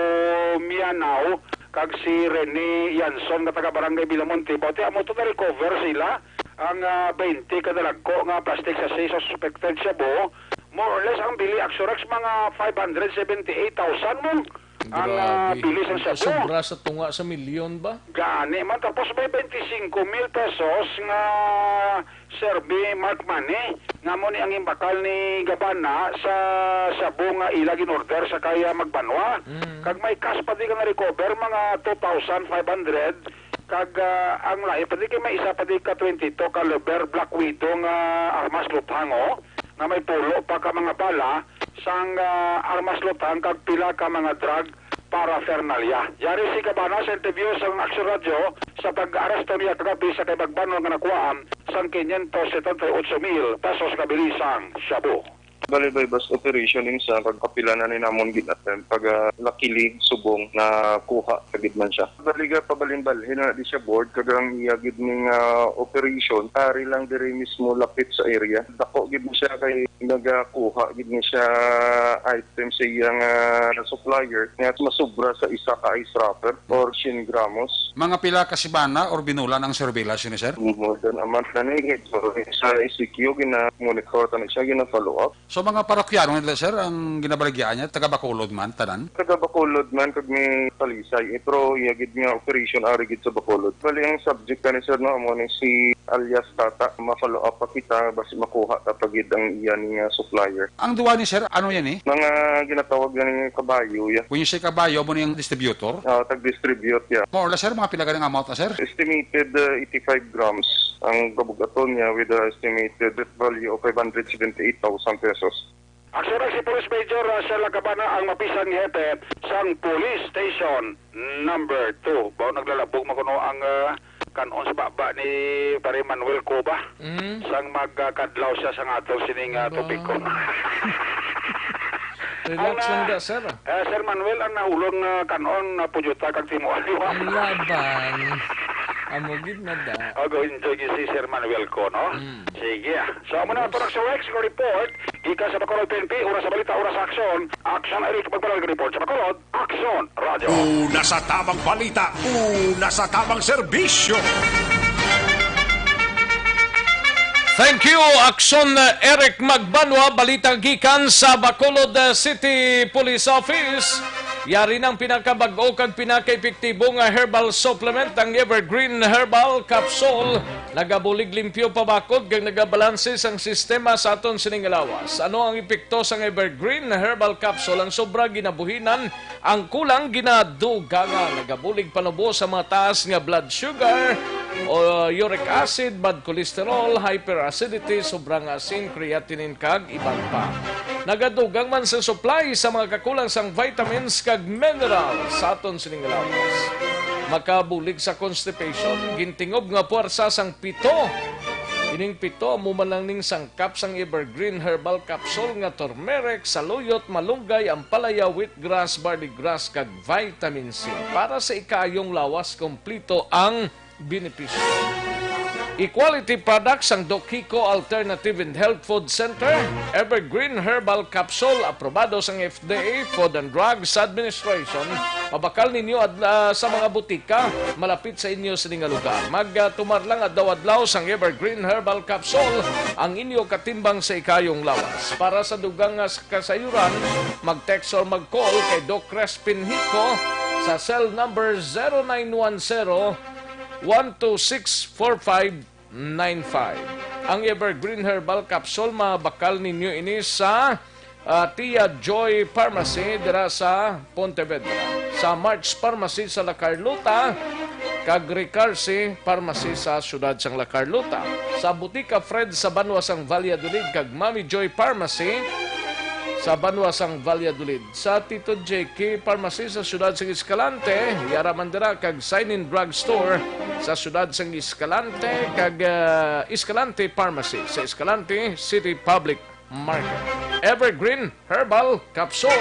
Mianao, kag si Rene Yanson, na taga barangay Bilamonte. Pati amo to na-recover sila. Ang 20 kadalagko nga plastic sa suspected siya bo. More or less ang bili Axorex mga 578,000 mo. Ang bilis ang Cebu. Sobra sa tunga sa milyon ba? Gani man. Tapos may 25,000 pesos nga serbi mark money. Nga mo ni ang imbakal ni Gabana sa Cebu nga ilag in order sa kaya Magbanwa. Kag may cash pa di ka na-recover mga 2,500. Kag ang lahi pa di ka may isa pa di ka 22 caliber Black Widow nga armas luthango. Na may pulo pa ka mga bala sang armas lutang kag pila ka mga drug paraphernalia. Yari si Cabana sa interview sa Action Radio sa pag-aresto niya kagabi sa kay Magbanwa nga nakuhaan sang 578,000 pesos kabilisang Cebu. Bali-bali bus operation yung sa pagkapila na ni namon ginatem pag lakili subong na kuha kagid man siya. Baliga pabalin-balhin na di siya board kagang iyagid ning operation ari lang diri mismo lapit sa area. Dako gid mo siya kay nagakuha gid ni siya item sa iyang supplier nga masubra sa isa ka ice wrapper or 100 gramos. Mga pila ka sibana or binulan ang surveillance ni sir? More than a month na ni so sa ECQ gina-monitor ta siya gina-follow up. So mga parokyano nila sir, ang ginabaligyan niya, taga Bacolod man, tanan? Taga Bacolod man, kag may Talisay. Pero iyagid nga operation arigid sa Bacolod. Bali ang subject ka ni sir no, mo ni si alias Tata, ma-follow up pa kita, basi makuha tapagid ang iyan nga supplier. Ang duwa ni sir, ano yan eh? Mga ginatawag nga ni kabayo, ya. When you say kabayo, mo yung distributor? Tag-distribute, ya. More or less sir, mga pilagan ng amount na sir? Estimated 85 grams ang kabugaton niya with an estimated value of 578,000 pesos. Aksyon si Police Major Sherlock Gabana ang mapisang hepe sang Police Station number 2. Bao naglalabog makuno ang kanon sa baba ni Pare Manuel Coba. Sang magkadlaw siya sang atong sining topiko. Relax lang da, sir. Sir Manuel, ang nahulong kanon na pujuta kag timo aliwa. Ang laban. Amogid na da. Enjoy si Sir Manuel ko, no? Sige. So, muna ito sa Rex ko report. Ika sa Bacolod PNP, oras sa balita, oras sa aksyon. Aksyon Eric, magparal report sa Bacolod. Aksyon Radio. Una sa tamang balita, una sa tamang serbisyo. Thank you, Aksyon Eric Magbanwa, balitang gikan sa Bacolod City Police Office. Yari ng pinakabag-o kag pinaka-epektibo nga herbal supplement ang Evergreen Herbal Capsule. Nagabulig limpyo pabakod kag nagabalanse sang sistema sa aton sining lawas. Ano ang epekto sang Evergreen Herbal Capsule? Ang sobra ginabuhinan, ang kulang ginadugangan. Nagabulig panubo sa mga taas nga blood sugar, o uric acid, bad cholesterol, hyperacidity, sobrang asin, creatinine kag iban pa. Nagadugang man sa supply sa mga kakulang sang vitamins kag minerals sa aton sining lawas. Makabulig sa constipation, gintingob nga puwersa sang pito. Ining pito mo man lang ning sangkap sang Evergreen Herbal Capsule nga turmeric, saluyot, malunggay, ampalaya, wheatgrass, barley grass kag vitamin C. Para sa ikayong lawas, kompleto ang benepisyo. Equality Products ang Dokiko Alternative and Health Food Center. Evergreen Herbal Capsule aprobado sa FDA Food and Drugs Administration. Mabakal ninyo sa mga butika malapit sa inyo sa nga lugar. Magtumarlang adlaw-adlaw sang Evergreen Herbal Capsule ang inyo katimbang sa ikayong lawas. Para sa dugang kasayuran, mag-text or mag-call kay Doc Crespin Hico sa cell number 0910-126-4595. Ang Evergreen Herbal Capsule mabakal ninyo ini sa Tia Joy Pharmacy dira sa Pontevedra, sa March Pharmacy sa La Carlota, kag Ricarsi Pharmacy sa siyudad sang La Carlota, sa Butika Fred sa Banwasang Valladolid, kag Mami Joy Pharmacy sa Banwasang Valladolid, sa Tito JK Pharmacy sa siyudad sang Escalante, Yara Mandira, kag Sign-in Drug Store sa siyudad sang Escalante, kag Escalante Pharmacy sa Escalante City Public Market. Evergreen Herbal Capsule.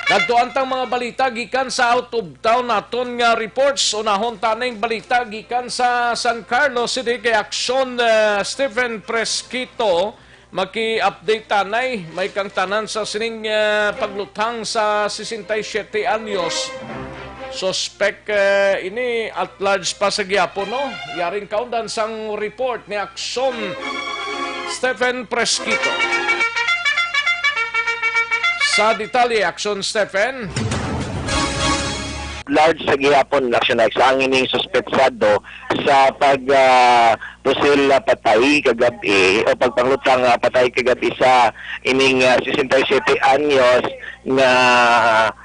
Nagtuantang mga balita gikan sa out of town naton nga reports. Unahon tanay balita gikan sa San Carlos City kay Aksyon Stephen Presquito. Maki-update tanay, may kang tanan sa sining paglutang sa 67 anyos. Suspect ini at large pa sa gyapon, no? Yaring kaundan sang report ni Aksyon Stephen Presquito. Sa detalye, Aksyon Stephen. Large sa gihapon National ang ining suspetsado sa pusil patay kagabi o pagpanglutang patay kagabi sa ining 67 anyos nga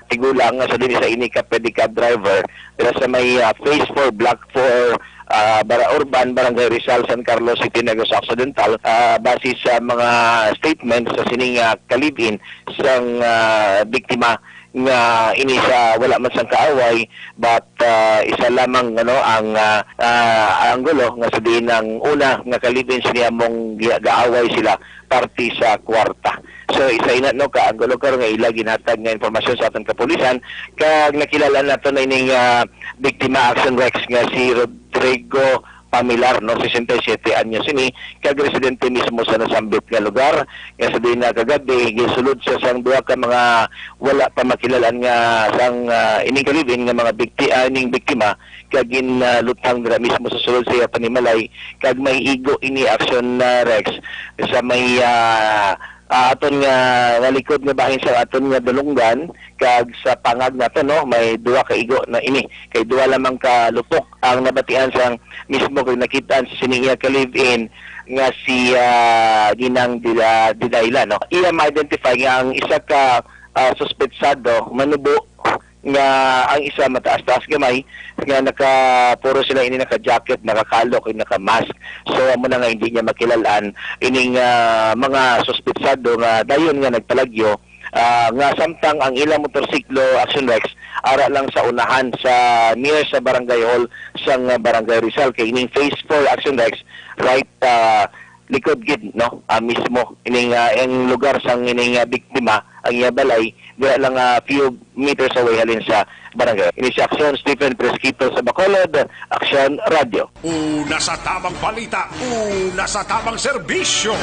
tigulang sa dinhi sa ini ka pedicab driver pero sa may phase 4 block 4 Urban, Barangay Rizal, San Carlos City, Negros Occidental, base sa mga statements sa sining kalibin sang biktima nga ini sa wala man sang kaaway but isa lamang ang anggulo nga sabihin ng una nga kalibin siya mong gaaway sila party sa kwarta. So isa ina no ka anggulo karon nga ila ginhatag nga impormasyon sa atong kapulisan kag nakilala nato na ining biktima Action Rex nga si Rodrigo Pamilar, no, 67 anyos ini, kag residente mismo sa nasambit nga lugar. Nga sa din na kagabi, gisulod siya sang duha ka mga wala pa makilalan nga sang ining kalibin nga mga biktima, kag lutang dira mismo sa sulod siya panimalay, kag may igo ini Action Rex sa may aton nga likod nga bahin sa aton nga dalunggan kag sa pangag nato no may duha ka igo na ini kay duha lamang ka lupok ang nabatian sang mismo kay nakitaan sa siningiya ka live-in nga si Ginang Didayla no iya ma-identify nga ang isa ka suspetsado manubo nga ang isa mataas-taas gamay nga puro sila ini naka-jacket, nakakalok, naka-mask. So amo na nga hindi niya makilalaan ining mga suspetsado nga dayon nga nagpalagyo nga samtang ang ilang motorsiklo Action Rex ara lang sa unahan sa near sa Barangay Hall sang Barangay Rizal kay ining phase 4 Action Rex right likod gid no mismo ining ang lugar sang ining biktima ang balay dira lang few meters away halin sa barangay. Ini si Aksyon Stephen Presquito sa Bacolod, Aksyon Radio. Una sa tamang balita, una sa tamang serbisyo.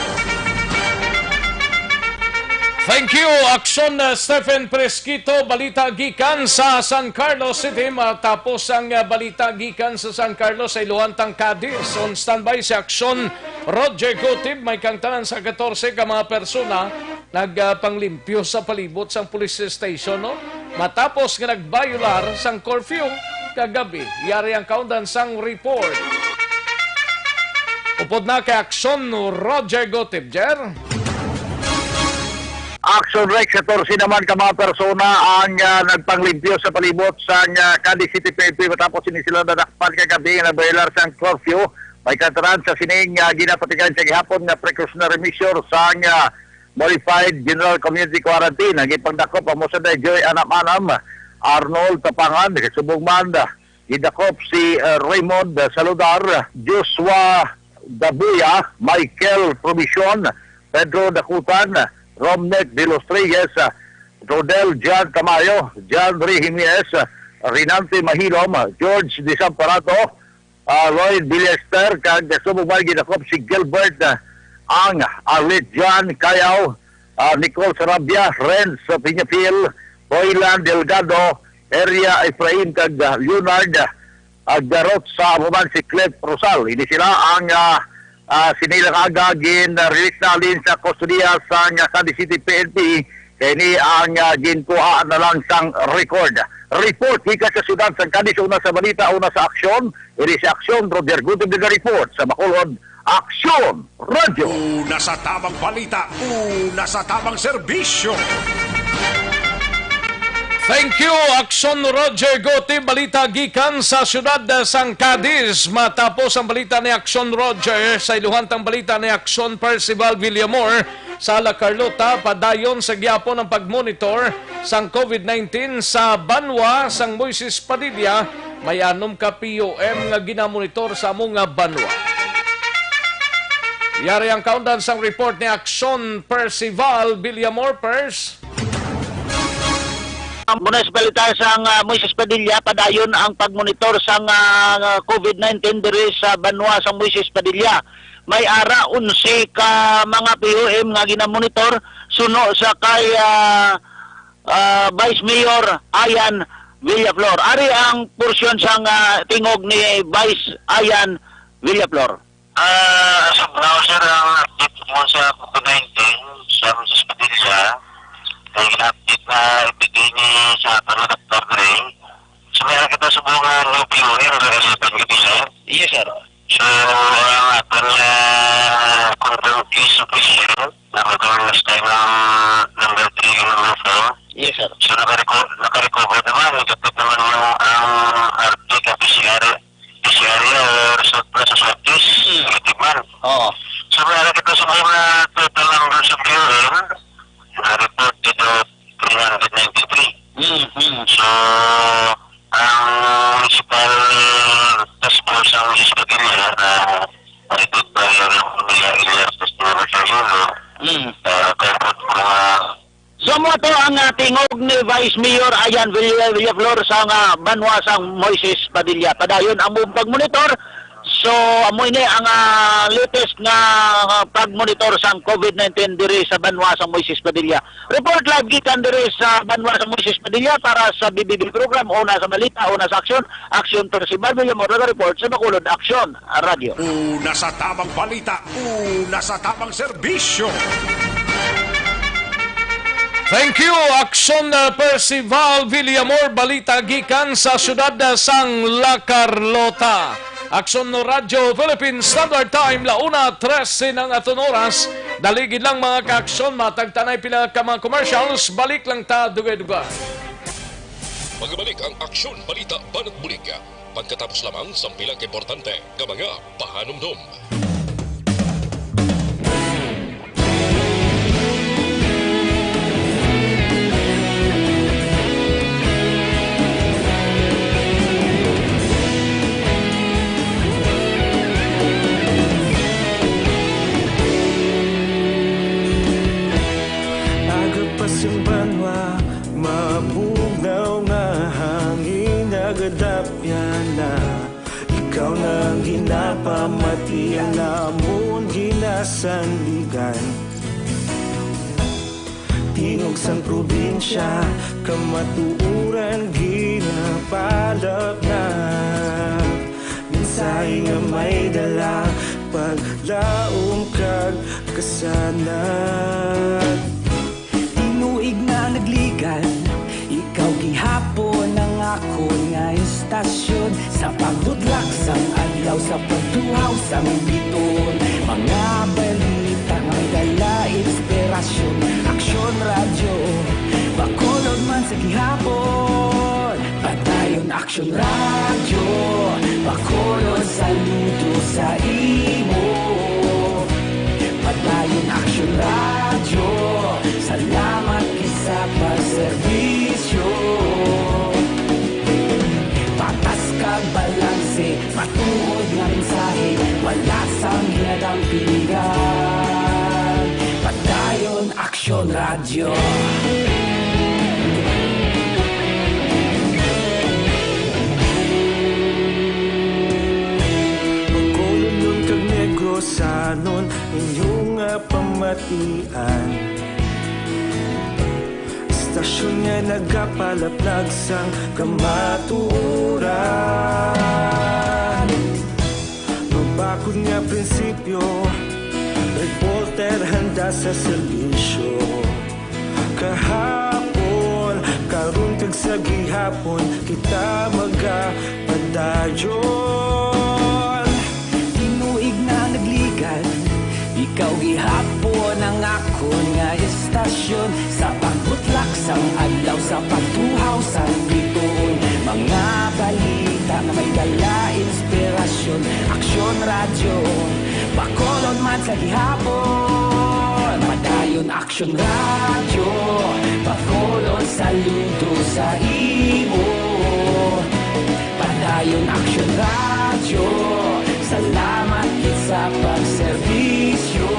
Thank you, Aksyon Stephen Presquito. Balita gikan sa San Carlos City. Matapos ang balita gikan sa San Carlos ay Luantang Cadiz. On standby si Aksyon Roger Gotib. May kangtanan sa 14 ka mga persona nagpanglimpyo sa palibot sang police station. No? Matapos nga nagbayular sang curfew kagabi. Yari ang kaundan sang report. Upod na kay Aksyon Roger Gotib, Jer. Action Rex 14 naman ka mga persona ang nagpanglimpyo sa palibot sa Cadiz City PNP matapos ini sila nadakpan kagabi na baylar sa curfew. May kantaran sa sining ginapatigan sa gihapon nga precautionary measure sa modified general community quarantine. Ang ipagdakop ang Musada Joy Anam-Anam, Arnold Tapangan, Subong Manda, idakop si Raymond Saludar, Joshua Dabuya, Michael Provision, Pedro Dakutan, Romnek de los Reyes, Rodel Jan Tamayo, John Ray Jimenez, Rinante Mahilom, George Desamparato, Lloyd Villester, kag sumubal ginakop si Gilbert ang Arlit John Cayaw, Nicole Sarabia, Renz Piñapil, Royland Delgado, Area Efrain kag Leonard Agdarot sa amuman si Cliff Rosal. Ini sila ang sinilang agagin release na alin sa kustudiya sa Sandy City PNP. Kaya ini ang ginkuha na lang sang record. Report hika sa syudad sa Cadiz, una sa balita, una sa aksyon. Ini si Aksyon, Roger Gutom ng report sa Bacolod, Aksyon Radio. Una sa tamang balita, una sa tamang serbisyo. Thank you, Aksyon Roger Goti. Balita gikan sa syudad sang Cadiz. Matapos ang balita ni Aksyon Roger, sa iluhantang balita ni Aksyon Percival Villamor sa La Carlota, padayon sa gyapon ng pagmonitor sang COVID-19 sa Banwa sang Moises Padilla. May 6 ka POM nga ginamonitor sa mga Banwa. Yari ang countdown sang report ni Aksyon Percival Villamor. Pers. Ang munisipalidad sang Moises Padilla, padayon ang pagmonitor sang COVID-19 diri sa Banwa sang Moises Padilla. May ara 11 ka mga POM nga ginamonitor suno sa kay Vice Mayor Ayan Villaflor. Ari ang porsyon sang tingog ni Vice Ayan Villaflor. Sa browser ang update mo sa COVID-19 sa Moises Padilla. Kaya gina-update na ibigay ni sa Dr. Gray. So, meron kita sa mga new POM na relevant kapila. Yes, sir. So, ang ating confirmed case operation na magawin last time ng number 3 and number 4. Yes, sir. So, naka-recover naman. Nagkatip naman yung RT ka PCR or result na sa swab test. Negative man. Oo. So, meron kita sa mga total numbers of POM reported of 393. So, ang municipal task force ang Moises Padilla na maritud ba yung Ilyas Festival sa Yulo, kaya po mga... So mo to ang tingog ni Vice Mayor Ayan Villaflor sa Banwa sang Moises Padilla. Padayon ang pagmonitor. So amo ini ang latest nga pagmonitor sang COVID-19 diri sa Banwa sang Moises Padilla. Report live gikan diri sa Banwa sang Moises Padilla para sa BBB program, una sa balita, una sa aksyon. Aksyon Percival Villamor report sa Bacolod, Aksyon Radio. Una sa tamang balita, una sa tamang serbisyo. Thank you, Aksyon Percival Villamor. Balita gikan sa syudad sang La Carlota. Aksyon no Radio Philippines Standard Time, 1:13 ng aton oras. Daligid lang mga ka-aksyon, matagtanay pila ka mga commercials. Balik lang ta dugay-dugay. Magbalik ang Aksyon Balita Banat Bulig. Pagkatapos lamang sa pilang importante ka mga pahanumdum. Yung Banwa, mabugaw nga hangin nagadapya na. Ikaw nang ginapamati ang namon ginasandigan. Tingog sang probinsya, kamatuuran ginapalap na. Minsay nga may dala, paglaom kag kasanat. Tinuig na nagligan, ikaw gihapon ang ako nga istasyon. Sa pagdudlak sang adlaw, sa pagtuhaw sang biton. Mga balita may dala inspirasyon. Aksyon Radio, Bacolod man sa gihapon. Patayon Aksyon Radio, Bacolod saludo sa imo. Patayon Aksyon Radio, salamat kisa pagserbisyo. Patas kag balanse, matuod nga mensahe, wala sang hinadang piligan. Patayon Aksyon Radio. Diyosanon inyong pamatian. Istasyon nga nagapalaplag sang kamatuoran. Mabakod nga prinsipyo, reporter handa sa serbisyo. Kahapon, karun kag sa gihapon, kita magapadayon. Tinuig na nagligan, ikaw gihapon ang akon nga istasyon. Sa pagbutlak sang adlaw, sa pagtuhaw sa bituon, mga balita na may dala inspirasyon. Aksyon radyo, Bacolod man sa gihapon. Padayon Aksyon radyo, Bacolod saludo sa imo. Padayon Aksyon radyo, salamat gid sa pagserbisyo.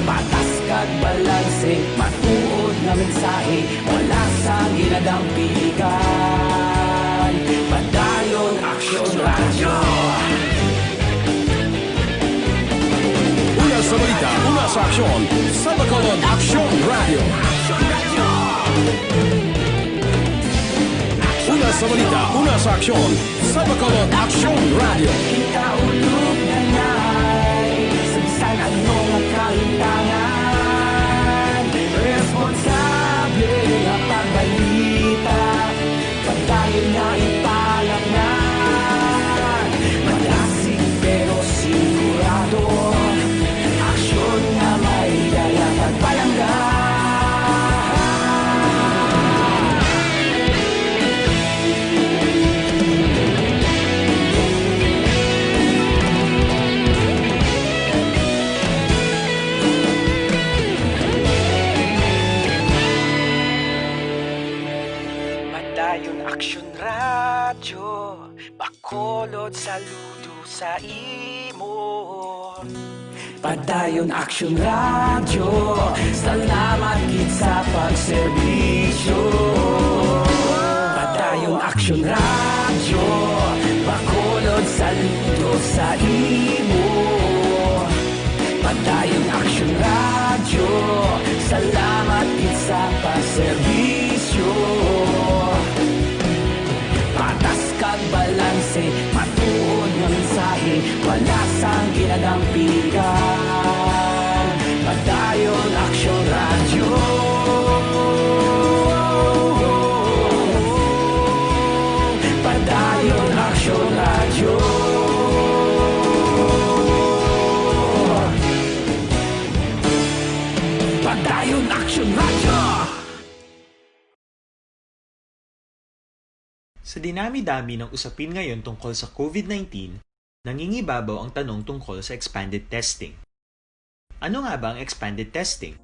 Patas kag balanse, matuod na mensahe, wala sa ginadampigan. Padayon Aksyon radyo. Una sa balita, una sa aksyon, sa Bacolod Aksyon Radio. Una sa balita, una sa aksyon, sa Bacolod Aksyon Radio. Kita ulog na na'y sabsan anong kahintangan. Responsable na pagbalita, pagdayon na ipalaknan. Malasig pero sigurado, aksyon na may dala pagpalanggan. Padayon Aksyon radyo, Bacolod saludo sa imo. Padayon Aksyon radyo, salamat gid sa pagserbisyo. Padayon Aksyon radyo, Bacolod saludo sa imo. Padayon Aksyon radyo, salamat gid sa pagserbisyo. Patas kag balanse, matuod nga mensahe, wala sang ginadampigan. Padayon Aksyon radyo. Padayon Aksyon radyo. Padayon Aksyon radyo. Sa dinami-dami ng usapin ngayon tungkol sa COVID-19, nangingibabaw ang tanong tungkol sa expanded testing. Ano nga ba ang expanded testing?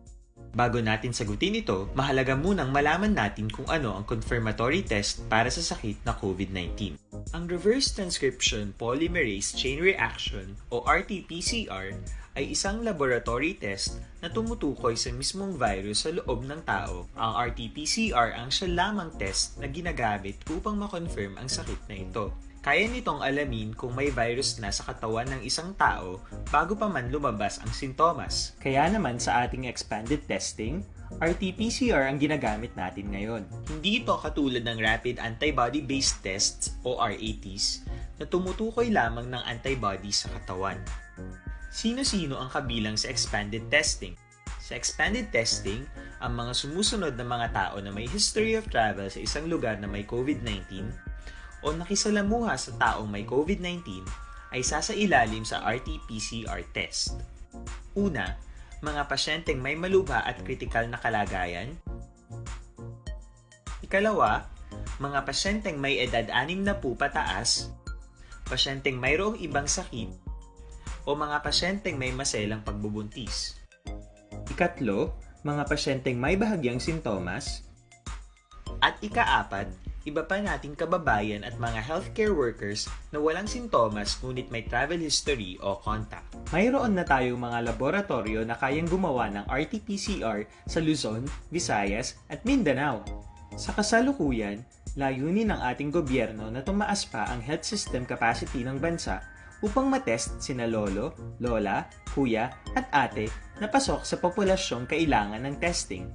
Bago natin sagutin ito, mahalaga munang malaman natin kung ano ang confirmatory test para sa sakit na COVID-19. Ang reverse transcription polymerase chain reaction o RT-PCR ay isang laboratory test na tumutukoy sa mismong virus sa loob ng tao. Ang RT-PCR ang siya lamang test na ginagamit upang makonfirm ang sakit na ito. Kaya nitong alamin kung may virus na sa katawan ng isang tao bago pa man lumabas ang sintomas. Kaya naman sa ating expanded testing, RT-PCR ang ginagamit natin ngayon. Hindi ito katulad ng rapid antibody-based tests o RATs na tumutukoy lamang ng antibodies sa katawan. Sino-sino ang kabilang sa expanded testing? Sa expanded testing, ang mga sumusunod na mga tao na may history of travel sa isang lugar na may COVID-19 o nakisalamuha sa taong may COVID-19 ay sasailalim sa RT-PCR test. Una, mga pasyenteng may malubha at kritikal na kalagayan. Ikalawa, mga pasyenteng may edad 60 pataas, pasyenteng mayroong ibang sakit, o mga pasyenteng may maselang pagbubuntis. Ikatlo, mga pasyenteng may bahagyang sintomas. At ikaapat, iba pa nating kababayan at mga healthcare workers na walang sintomas ngunit may travel history o contact. Mayroon na tayong mga laboratorio na kayang gumawa ng RT-PCR sa Luzon, Visayas at Mindanao. Sa kasalukuyan, layunin ng ating gobyerno na tumaas pa ang health system capacity ng bansa upang matest sina lolo, lola, kuya at ate na pasok sa populasyong kailangan ng testing.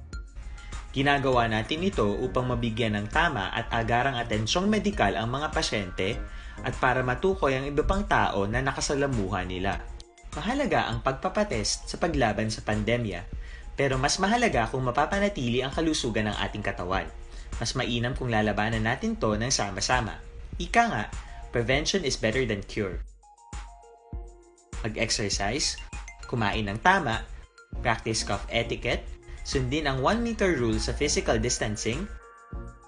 Ginagawa natin ito upang mabigyan ng tama at agarang atensyong medikal ang mga pasyente at para matukoy ang iba pang tao na nakasalamuha nila. Mahalaga ang pagpapatest sa paglaban sa pandemya, pero mas mahalaga kung mapapanatili ang kalusugan ng ating katawan. Mas mainam kung lalabanan natin to ng sama-sama. Ika nga, prevention is better than cure. Mag-exercise, kumain ng tama, practice cough etiquette, sundin ang 1 meter rule sa physical distancing,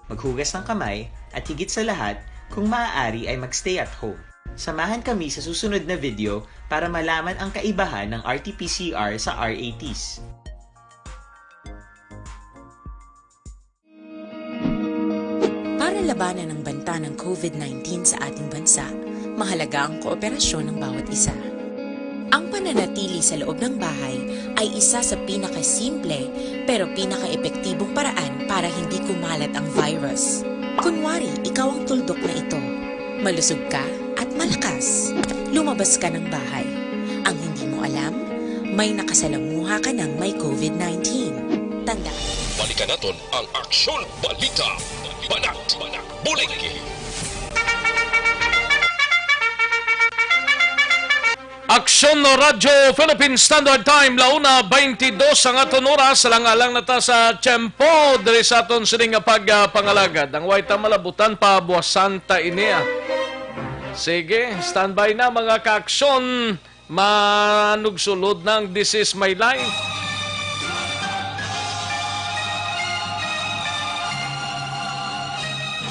maghugas ng kamay, at higit sa lahat, kung maaari ay magstay at home. Samahan kami sa susunod na video para malaman ang kaibahan ng RT-PCR sa RATs. Para labanan ang banta ng COVID-19 sa ating bansa, mahalaga ang kooperasyon ng bawat isa. Ang pananatili sa loob ng bahay ay isa sa pinakasimple pero pinaka-epektibong paraan para hindi kumalat ang virus. Kunwari, ikaw ang tuldok na ito. Malusog ka at malakas. Lumabas ka ng bahay. Ang hindi mo alam, may nakasalamuha ka ng may COVID-19. Tandaan. Balikan natin ang Aksyon Balita. Banat, bulig. Aksyon no Radyo Philippine Standard Time launa 22 ang aton oras lang nata sa tiyempo diri sa aton sining pagpangalagad. Ang white malabutan pa buwas Santa Inia. Sige, standby na mga kaaksyon. Manugsulod ng This Is My Life.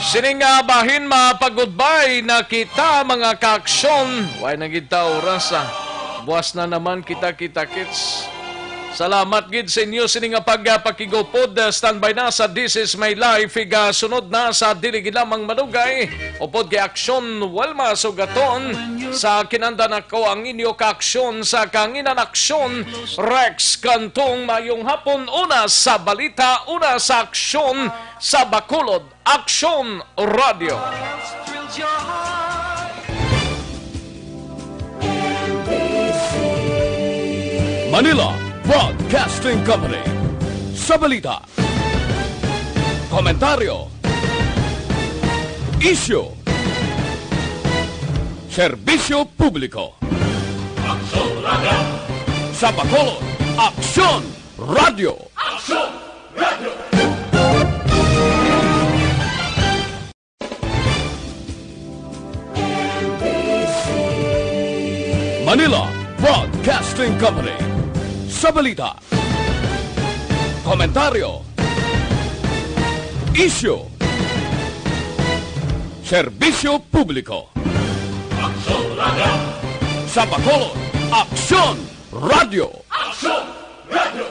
Sining bahin mapag-goodbye na kita mga kaaksyon. Why na kita oras buwas na naman kita-kita-kits. Salamat gid sa inyo sining pagpakigopod. Standby na sa This Is My Life. Sunod na sa dili gid lamang manugay. Upod kay Aksyon Walma Sugaton. Sa kinandan ako ang inyo kaaksyon sa kanginan aksyon. Rex Kantong mayong hapon. Una sa balita, una sa aksyon sa Bacolod. Aksyon Radio. Manila Broadcasting Company. Sa balita, komentaryo, isyu, serbisyo publiko. Aksyon Radio. Sa Bacolod, Aksyon Radio. Aksyon Radio. Manila Broadcasting Company. Sa balita, komentaryo, isyu, serbisyo publiko. Aksyon Radio. Sa Bacolod, Aksyon Radio. Aksyon Radio.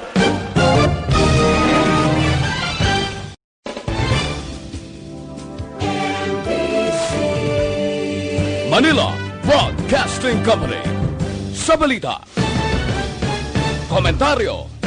Manila Broadcasting Company. Sa balita, komentaryo,